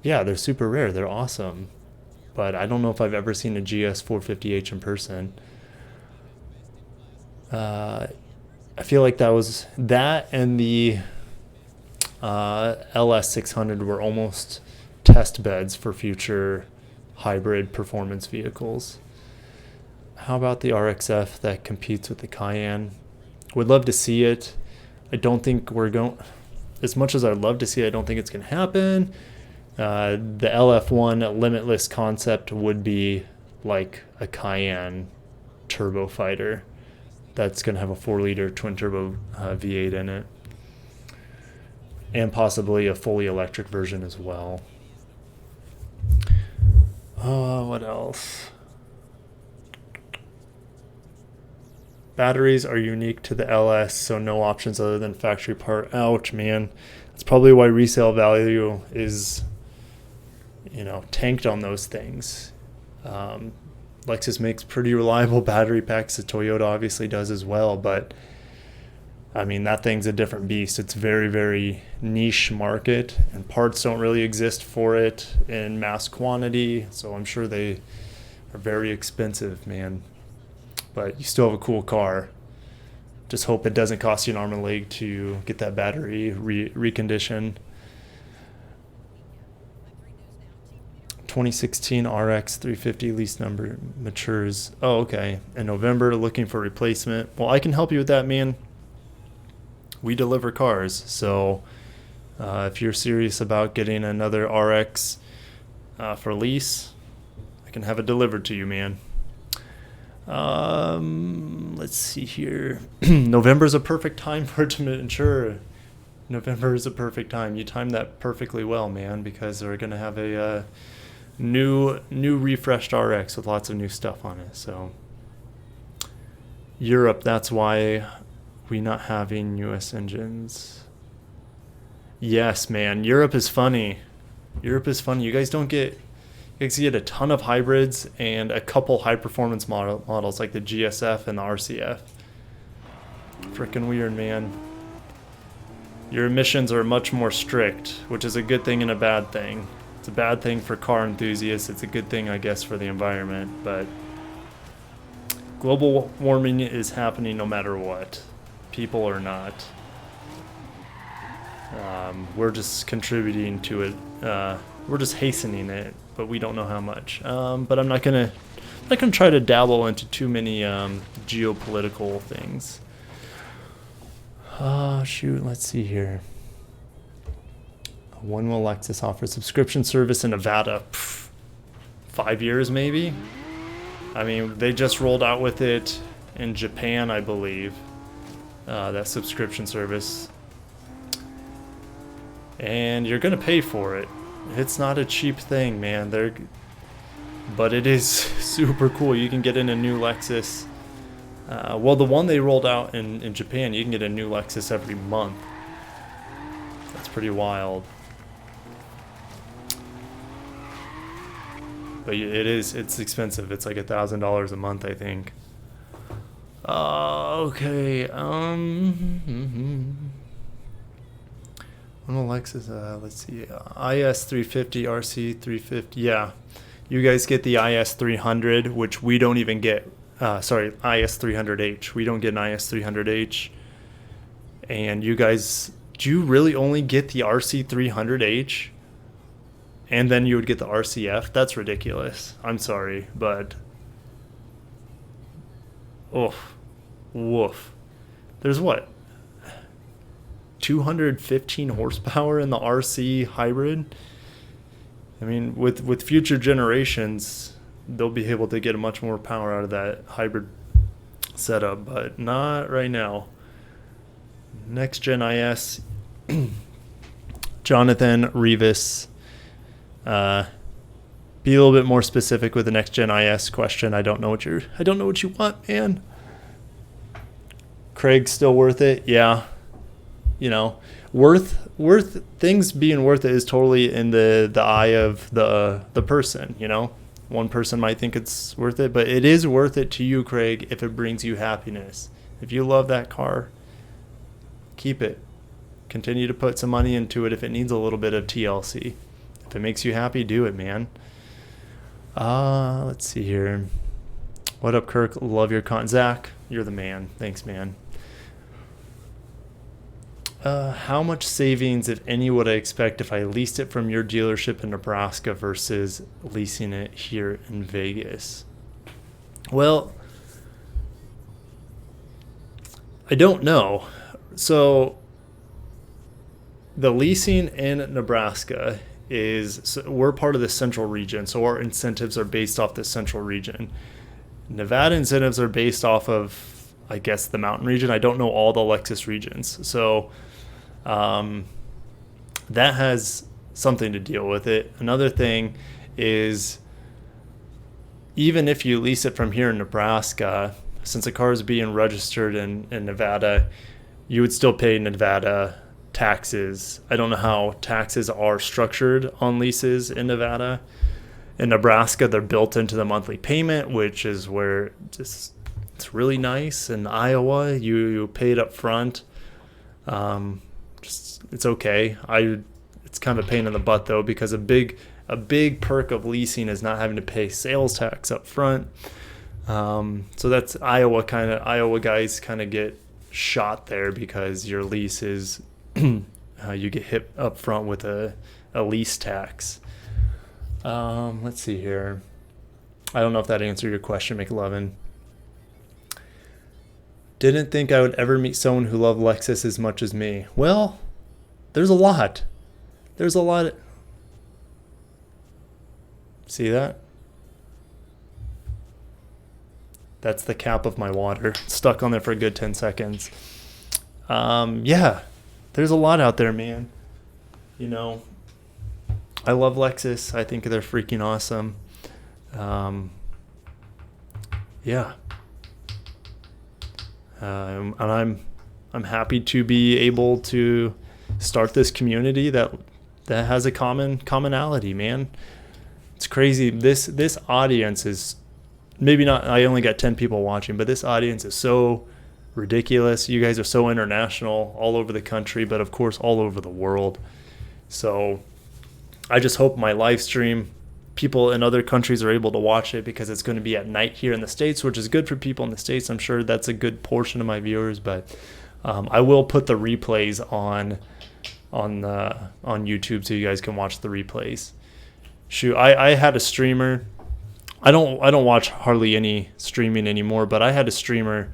Yeah, they're super rare. They're awesome. But I don't know if I've ever seen a GS 450H in person. I feel like that and the LS600 were almost test beds for future hybrid performance vehicles. How about the RXF that competes with the Cayenne? Would love to see it. I don't think as much as I'd love to see it, I don't think it's going to happen. The LF1 limitless concept would be like a Cayenne turbo fighter that's going to have a 4-liter twin-turbo V8 in it. And possibly a fully electric version as well. What else? Batteries are unique to the LS, so no options other than factory part. Ouch, man. That's probably why resale value is, tanked on those things. Lexus makes pretty reliable battery packs. The Toyota obviously does as well, but I mean, that thing's a different beast. It's very, very niche market, and parts don't really exist for it in mass quantity, so I'm sure they are very expensive, man. But you still have a cool car. Just hope it doesn't cost you an arm and a leg to get that battery reconditioned. 2016 RX 350 lease number matures. Oh, okay. In November, looking for replacement. Well, I can help you with that, man. We deliver cars. So if you're serious about getting another RX for lease, I can have it delivered to you, man. Let's see here. November is a perfect time for it to mature. November is a perfect time. You timed that perfectly well, man, because they're going to have a new refreshed RX with lots of new stuff on it. So Europe, that's why we not having US engines. Yes, man, Europe is funny. You guys get a ton of hybrids and a couple high performance models like the GSF and the RCF. Freaking weird, man. Your emissions are much more strict, which is a good thing and a bad thing. It's a bad thing for car enthusiasts. It's a good thing, I guess, for the environment. But global warming is happening no matter what, people or not. We're just contributing to it. We're just hastening it, but we don't know how much. But I'm not gonna try to dabble into too many geopolitical things. Shoot, let's see here. When will Lexus offer subscription service in Nevada? 5 years, maybe? I mean, they just rolled out with it in Japan, I believe. that subscription service. And you're gonna pay for it. It's not a cheap thing, man. But it is super cool. You can get in a new Lexus. Well, the one they rolled out in Japan, you can get a new Lexus every month. That's pretty wild. But it's expensive. It's like $1,000 a month, I think. Okay. On a Lexus, let's see. IS 350, RC 350. Yeah. You guys get the IS 300, which we don't even get. Sorry, IS 300H. We don't get an IS 300H. And you guys, do you really only get the RC 300H? And then you would get the RCF? That's ridiculous. I'm sorry, but woof. There's what? 215 horsepower in the RC hybrid. I mean, with future generations, they'll be able to get much more power out of that hybrid setup, but not right now. Next Gen IS, Jonathan Rivas. Be a little bit more specific with the next Gen IS question. I don't know what you want, man. Craig, still worth it? Yeah. You know, worth things being worth it is totally in the eye of the person. You know, one person might think it's worth it, but it is worth it to you, Craig, if it brings you happiness. If you love that car, keep it. Continue to put some money into it if it needs a little bit of TLC. If it makes you happy, do it, man. Let's see here. What up, Kirk? Love your content. Zach, you're the man. Thanks, man. How much savings, if any, would I expect if I leased it from your dealership in Nebraska versus leasing it here in Vegas? Well, I don't know. So the leasing in Nebraska we're part of the central region, so our incentives are based off the central region. Nevada incentives are based off of, I guess, the mountain region. I don't know all the Lexus regions, so that has something to deal with it. Another thing is, even if you lease it from here in Nebraska, since the car is being registered in Nevada, you would still pay Nevada taxes. I don't know how taxes are structured on leases in Nevada. In Nebraska, they're built into the monthly payment, which is where it's It's really nice. In Iowa, you pay it up front. It's okay. It's kind of a pain in the butt though, because a big perk of leasing is not having to pay sales tax up front. So that's Iowa guys kind of get shot there because your lease is you get hit up front with a lease tax. Let's see here. I don't know if that answered your question, McLovin. Didn't think I would ever meet someone who loved Lexus as much as me. Well, there's a lot. See that? That's the cap of my water. It's stuck on there for a good 10 seconds. Yeah, there's a lot out there, man. You know, I love Lexus. I think they're freaking awesome. Yeah. And I'm happy to be able to start this community that has a commonality, man. It's crazy. This audience is maybe not. I only got 10 people watching, but this audience is so ridiculous. You guys are so international, all over the country, but of course all over the world. So I just hope my live stream, people in other countries are able to watch it, because it's going to be at night here in the States, which is good for people in the States. I'm sure that's a good portion of my viewers, but I will put the replays on YouTube so you guys can watch the replays. Shoot, I had a streamer. I don't watch hardly any streaming anymore, but I had a streamer.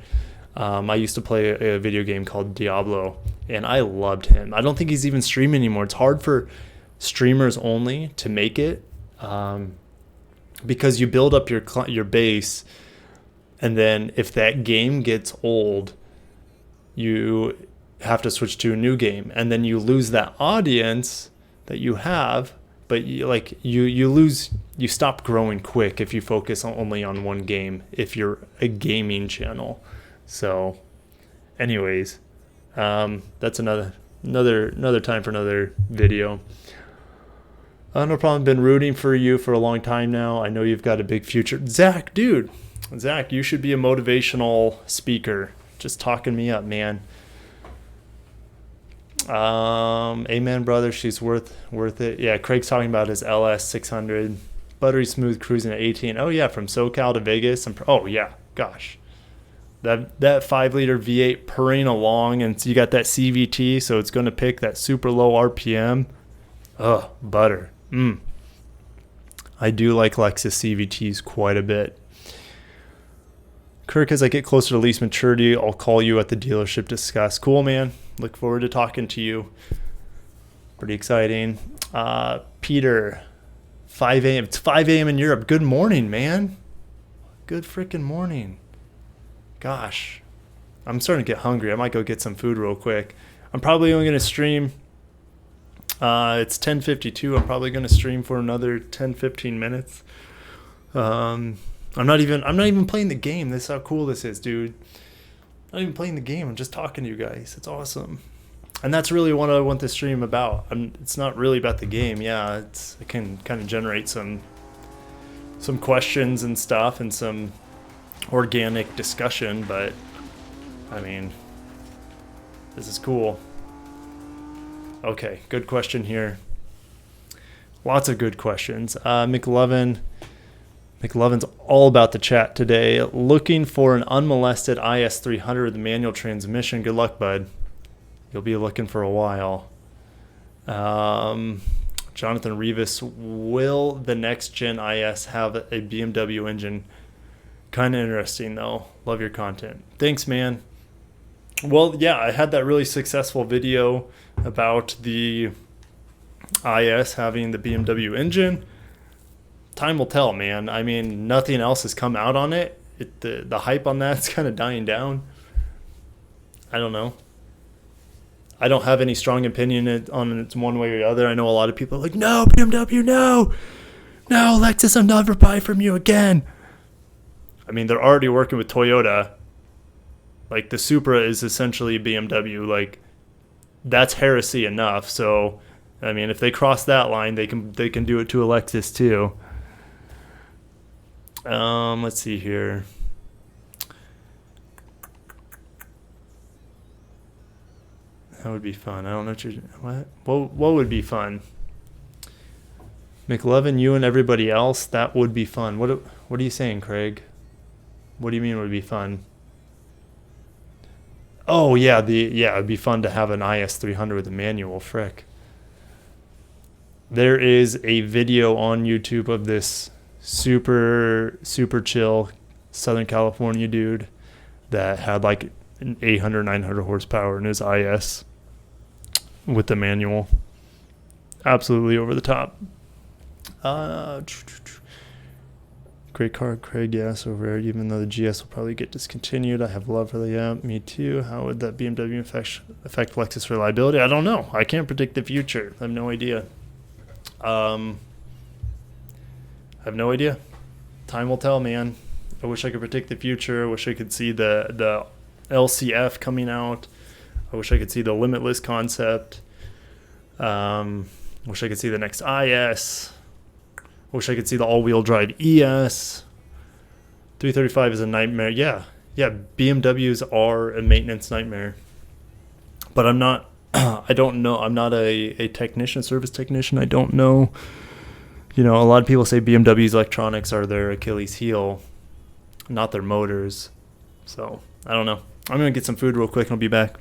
I used to play a video game called Diablo, and I loved him. I don't think he's even streaming anymore. It's hard for streamers only to make it, because you build up your base, and then if that game gets old, you have to switch to a new game, and then you lose that audience that you have. But you stop growing quick if you focus only on one game, if you're a gaming channel. So anyways, that's another time for another video. No problem. Been rooting for you for a long time now. I know you've got a big future. Zach, dude. Zach, you should be a motivational speaker. Just talking me up, man. Amen, brother. She's worth it. Yeah, Craig's talking about his LS 600. Buttery smooth cruising at 18. Oh, yeah, from SoCal to Vegas. Oh, yeah. Gosh. That 5-liter V8 purring along, and you got that CVT, so it's going to pick that super low RPM. Oh, butter. I do like Lexus CVTs quite a bit. Kirk, as I get closer to lease maturity, I'll call you at the dealership to discuss. Cool, man. Look forward to talking to you. Pretty exciting. Peter, 5 a.m. It's 5 a.m. in Europe. Good morning, man. Good freaking morning. Gosh. I'm starting to get hungry. I might go get some food real quick. I'm probably only going to stream. It's 10:52. I'm probably going to stream for another 10-15 minutes. I'm not even playing the game. This is how cool this is, dude. I'm not even playing the game. I'm just talking to you guys. It's awesome. And that's really what I want this stream about. It's not really about the game. Yeah, it can kind of generate some questions and stuff and some organic discussion, but I mean, this is cool. Okay, good question here. Lots of good questions. McLovin's all about the chat today. Looking for an unmolested IS300 with a manual transmission. Good luck, bud. You'll be looking for a while. Jonathan Rivas, will the next gen IS have a BMW engine? Kind of interesting, though. Love your content. Thanks, man. Well, yeah, I had that really successful video about the IS having the BMW engine. Time will tell, man. I mean, nothing else has come out on it. The hype on that's kind of dying down. I don't know. I don't have any strong opinion on it one way or the other. I know a lot of people are like, no, BMW, no. No, Lexus, I'll never buy from you again. I mean, they're already working with Toyota. Like, the Supra is essentially BMW. Like, that's heresy enough. So, I mean, if they cross that line, they can do it to a Lexus too. Let's see here. That would be fun. I don't know what would be fun. McLovin, you and everybody else, that would be fun. What are you saying, Craig? What do you mean would be fun? Oh yeah, it'd be fun to have an IS300 with a manual. Frick. There is a video on YouTube of this super chill Southern California dude that had like an 800, 900 horsepower in his IS with the manual. Absolutely over the top. Great car, Craig. Yeah, so rare. Even though the GS will probably get discontinued, I have love for the me too. How would that BMW affect Lexus reliability? I don't know. I can't predict the future. I have no idea. I have no idea. Time will tell, man. I wish I could predict the future. I wish I could see the LCF coming out. I wish I could see the limitless concept. Wish I could see the next IS. Wish I could see the all-wheel drive ES. 335 is a nightmare. Yeah, BMWs are a maintenance nightmare. But I'm not. I don't know. I'm not a technician, service technician. I don't know. You know, a lot of people say BMW's electronics are their Achilles heel, not their motors. So I don't know. I'm gonna get some food real quick and I'll be back.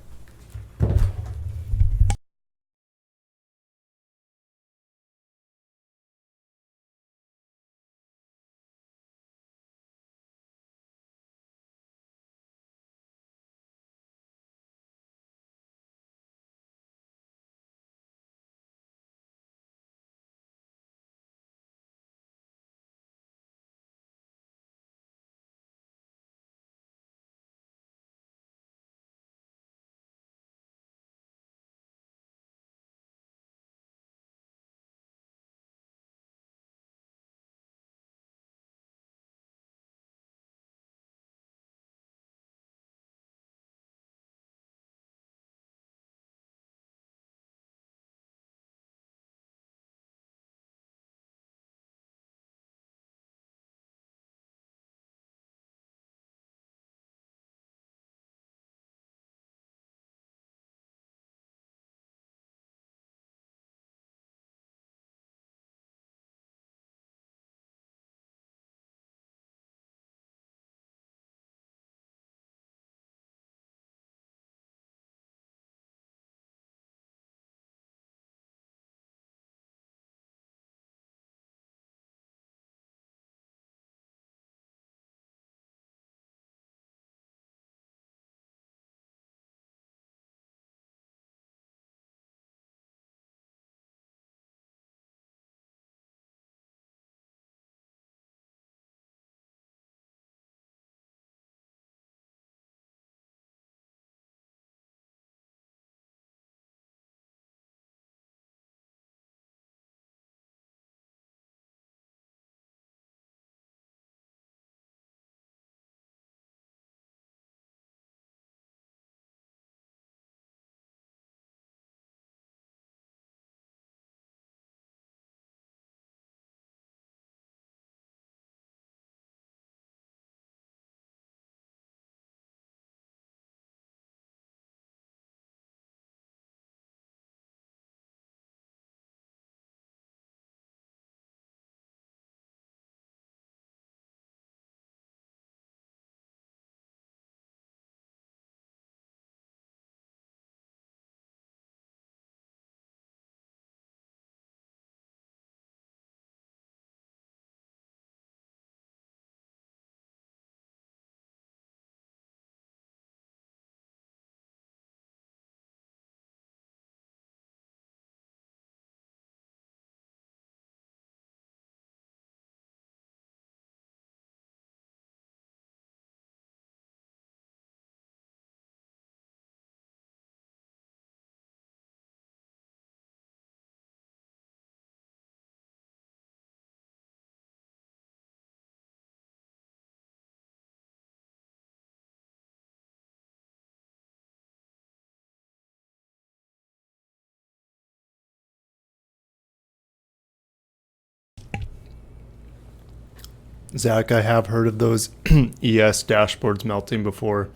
Zach, I have heard of those ES dashboards melting before.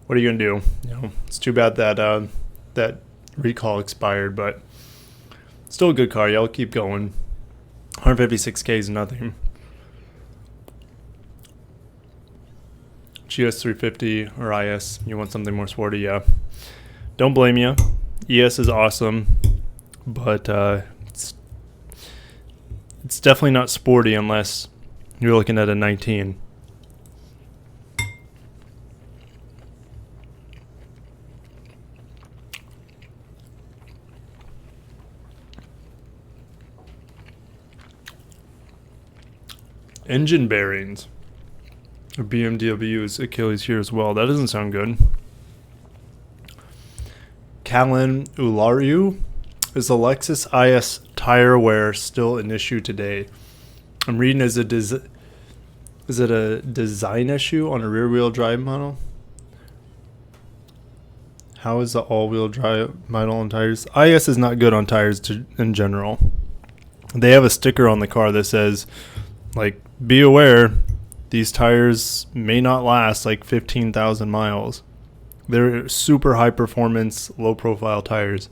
What are you gonna do? It's too bad that that recall expired, but still a good car. Yeah, I'll keep going. 156K is nothing. GS 350 or IS, you want something more sporty? Yeah. Don't blame you. ES is awesome, but it's definitely not sporty unless you're looking at a 19. Engine bearings. BMW's Achilles here as well. That doesn't sound good. Callan Ulariu. Is the Lexus IS tire wear still an issue today? I'm reading is it a design issue on a rear-wheel drive model? How is the all-wheel drive model on tires? IS is not good on tires in general. They have a sticker on the car that says, like, be aware, these tires may not last like 15,000 miles. They're super high performance, low profile tires.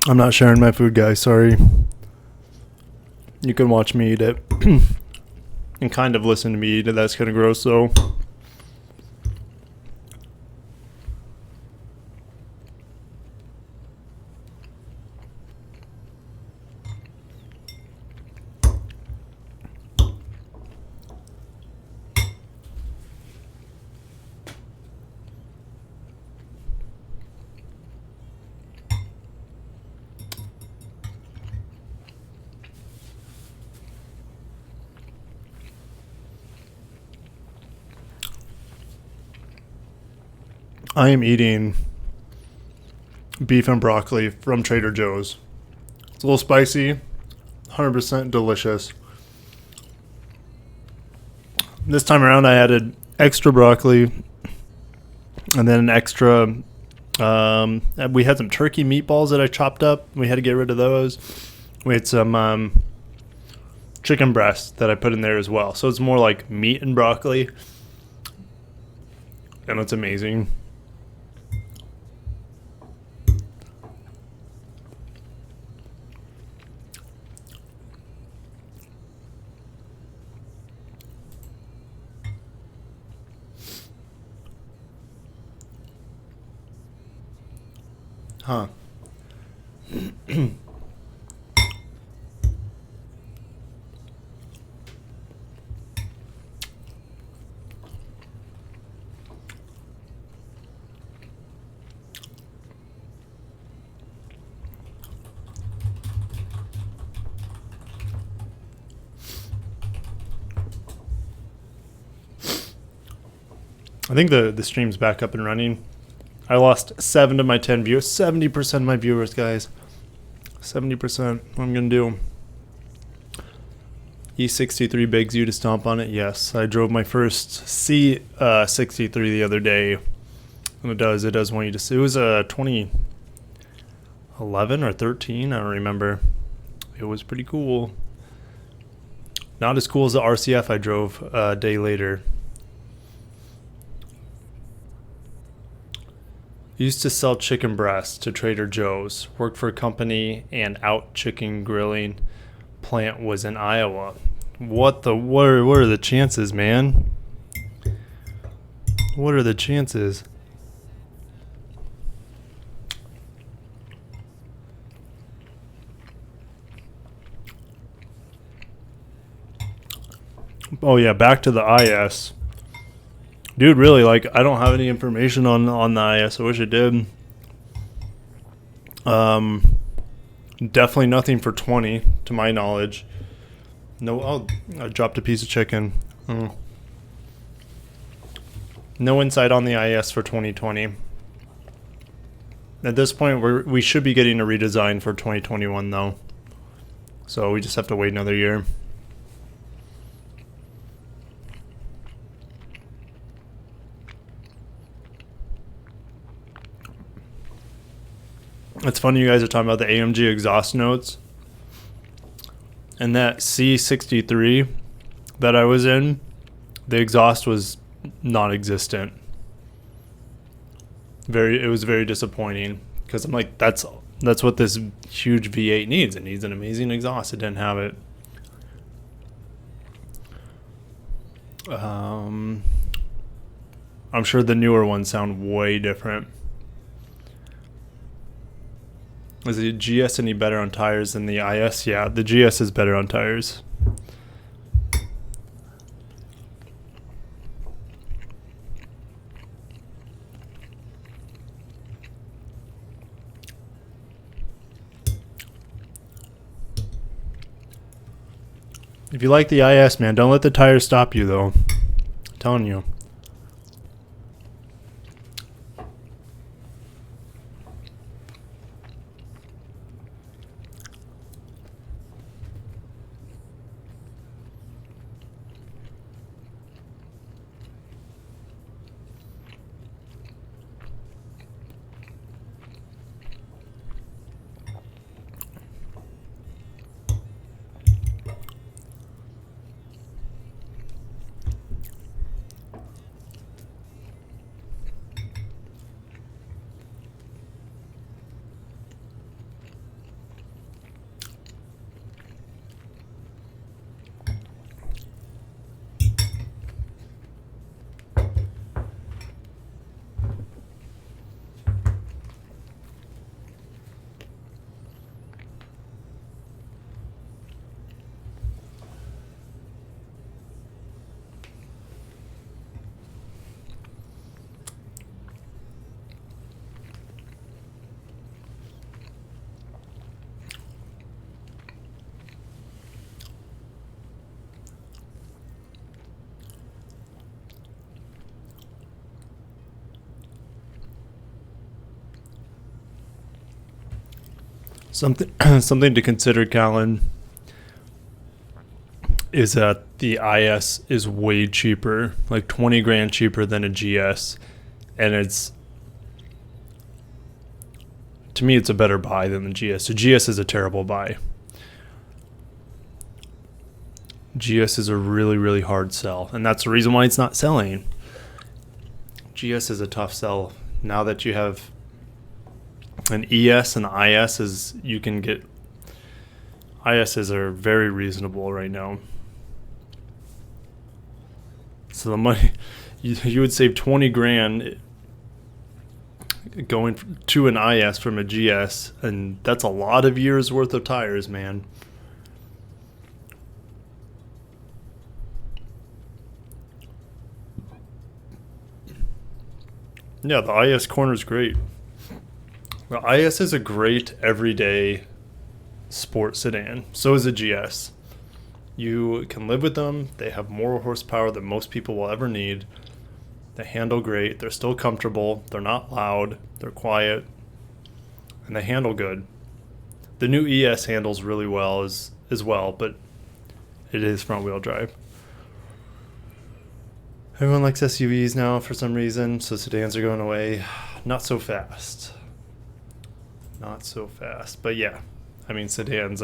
I'm not sharing my food, guys. Sorry. You can watch me eat it and kind of listen to me eat it. That's kind of gross, though. I am eating beef and broccoli from Trader Joe's. It's a little spicy, 100% delicious. This time around, I added extra broccoli and then an extra. We had some turkey meatballs that I chopped up. We had to get rid of those. We had some chicken breast that I put in there as well. So it's more like meat and broccoli, and it's amazing. Huh. I think the stream's back up and running. I lost 7 of my 10 viewers. 70% of my viewers, guys. 70%. What I'm going to do. E63 begs you to stomp on it. Yes, I drove my first C63 the other day. And it does want you to see. It was a 2011 or 13. I don't remember. It was pretty cool. Not as cool as the RCF I drove a day later. Used to sell chicken breasts to Trader Joe's. Worked for a company and out chicken grilling plant was in Iowa. What are the chances, man? What are the chances? Oh yeah, back to the IS. Dude, really, like, I don't have any information on the IS. I wish I did. Definitely nothing for 20, to my knowledge. No, oh, I dropped a piece of chicken. No insight on the IS for 2020. At this point, we should be getting a redesign for 2021, though. So we just have to wait another year. It's funny you guys are talking about the AMG exhaust notes. And that C63 that I was in, the exhaust was non-existent. It was very disappointing because I'm like, that's what this huge V8 needs. It needs an amazing exhaust. It didn't have it. I'm sure the newer ones sound way different. Is the GS any better on tires than the IS? Yeah, the GS is better on tires. If you like the IS, man, don't let the tires stop you, though. I'm telling you. Something to consider, Callan, is that the IS is way cheaper, like 20 grand cheaper than a GS, and to me it's a better buy than the GS. The GS is a terrible buy. GS is a really, really hard sell, and that's the reason why it's not selling. GS is a tough sell. Now that you have an ES and IS, you can get ISs are very reasonable right now. So the money you would save 20 grand going to an IS from a GS, and that's a lot of years worth of tires, man. Yeah, the IS corner is great. The IS is a great everyday sport sedan. So is a GS. You can live with them. They have more horsepower than most people will ever need. They handle great. They're still comfortable. They're not loud. They're quiet. And they handle good. The new ES handles really well as well, but it is front wheel drive. Everyone likes SUVs now for some reason, so sedans are going away. Not so fast. Not so fast. But yeah, I mean, sedans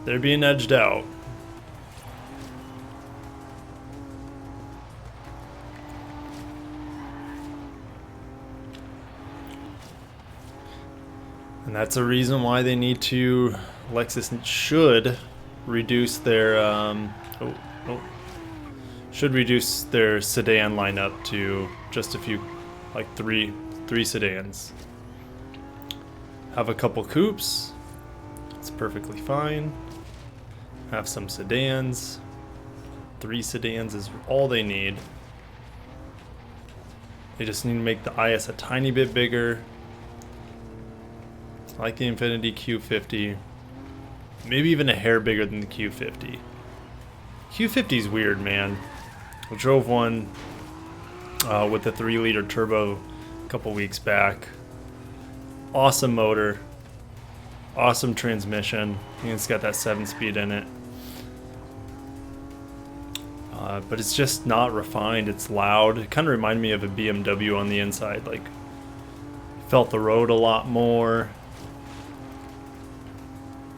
they're being edged out. And that's a reason why they need to, Lexus should reduce their, should reduce their sedan lineup to just a few, like three sedans. Have a couple coupes, it's perfectly fine. Have some sedans, 3 sedans is all they need. They just need to make the IS a tiny bit bigger. Like the Infiniti Q50. Maybe even a hair bigger than the Q50. Q50 is weird, man. I drove one with the 3-liter turbo a couple weeks back. Awesome motor. Awesome transmission. I think it's got that 7-speed in it. But it's just not refined. It's loud. It kind of reminded me of a BMW on the inside. Like, felt the road a lot more.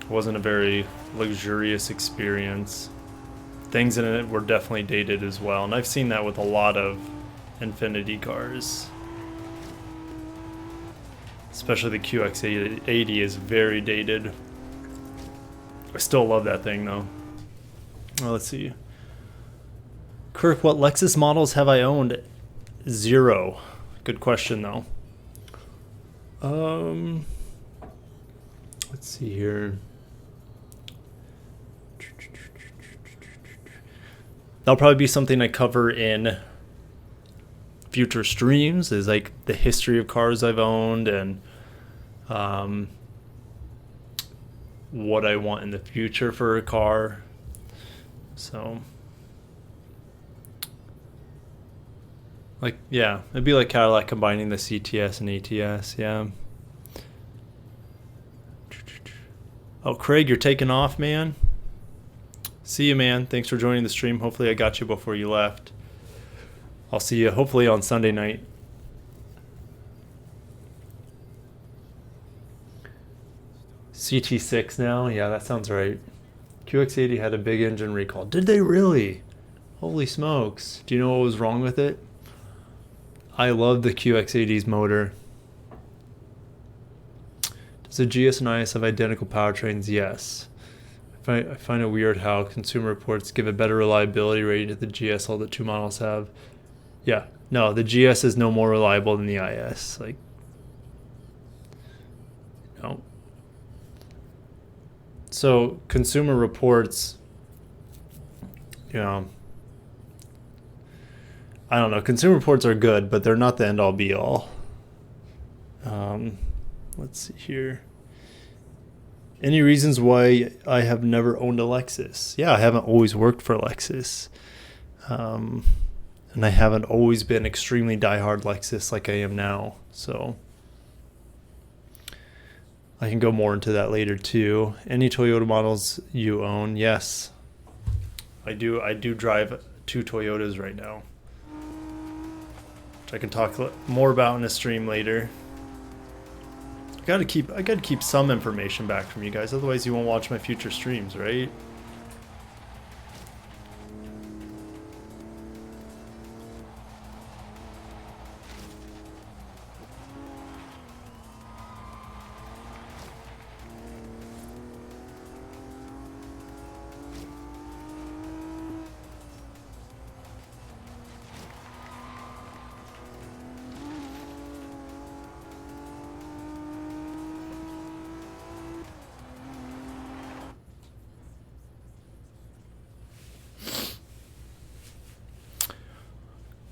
It wasn't a very luxurious experience. Things in it were definitely dated as well. And I've seen that with a lot of Infiniti cars. Especially the QX80 is very dated. I still love that thing though. Well, let's see. Kirk, what Lexus models have I owned? 0. Good question though. Let's see here. That'll probably be something I cover in future streams, is like the history of cars I've owned and what I want in the future for a car. So, like, yeah, it'd be like Cadillac combining the CTS and ATS, yeah. Oh, Craig, you're taking off, man. See you, man. Thanks for joining the stream. Hopefully I got you before you left. I'll see you hopefully on Sunday night. CT6 now? Yeah, that sounds right. QX80 had a big engine recall. Did they really? Holy smokes. Do you know what was wrong with it? I love the QX80's motor. Does the GS and IS have identical powertrains? Yes. I find it weird how Consumer Reports give a better reliability rating to the GS, all the two models have. Yeah, no, the GS is no more reliable than the IS. Like, no. So, Consumer Reports, you know, I don't know. Consumer Reports are good, but they're not the end-all be-all. Let's see here. Any reasons why I have never owned a Lexus? Yeah, I haven't always worked for Lexus. And I haven't always been extremely diehard Lexus like I am now. So I can go more into that later too. Any Toyota models you own? Yes. I do drive 2 Toyotas right now, which I can talk more about in a stream later. I gotta keep some information back from you guys, otherwise you won't watch my future streams, right?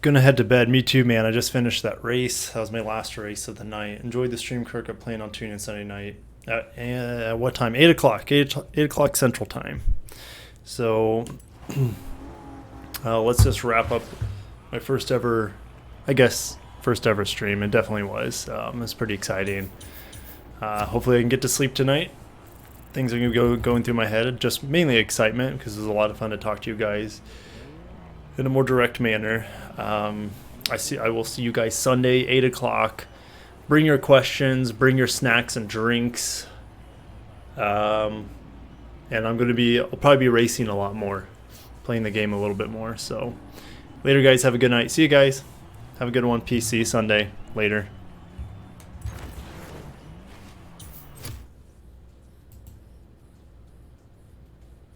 Gonna head to bed. Me too, man. I just finished that race. That was my last race of the night. Enjoyed the stream, Kirk. I plan on tuning in Sunday night. At what time? 8 o'clock. 8 o'clock Central Time. So let's just wrap up my first ever stream. It definitely was. It was pretty exciting. Hopefully I can get to sleep tonight. Things are going through my head. Just mainly excitement because it was a lot of fun to talk to you guys in a more direct manner. I will see you guys Sunday, 8 o'clock. Bring your questions, bring your snacks and drinks. And I'll probably be racing a lot more, playing the game a little bit more. So later, guys, have a good night. See you guys. Have a good one. Peace. See you Sunday. Later.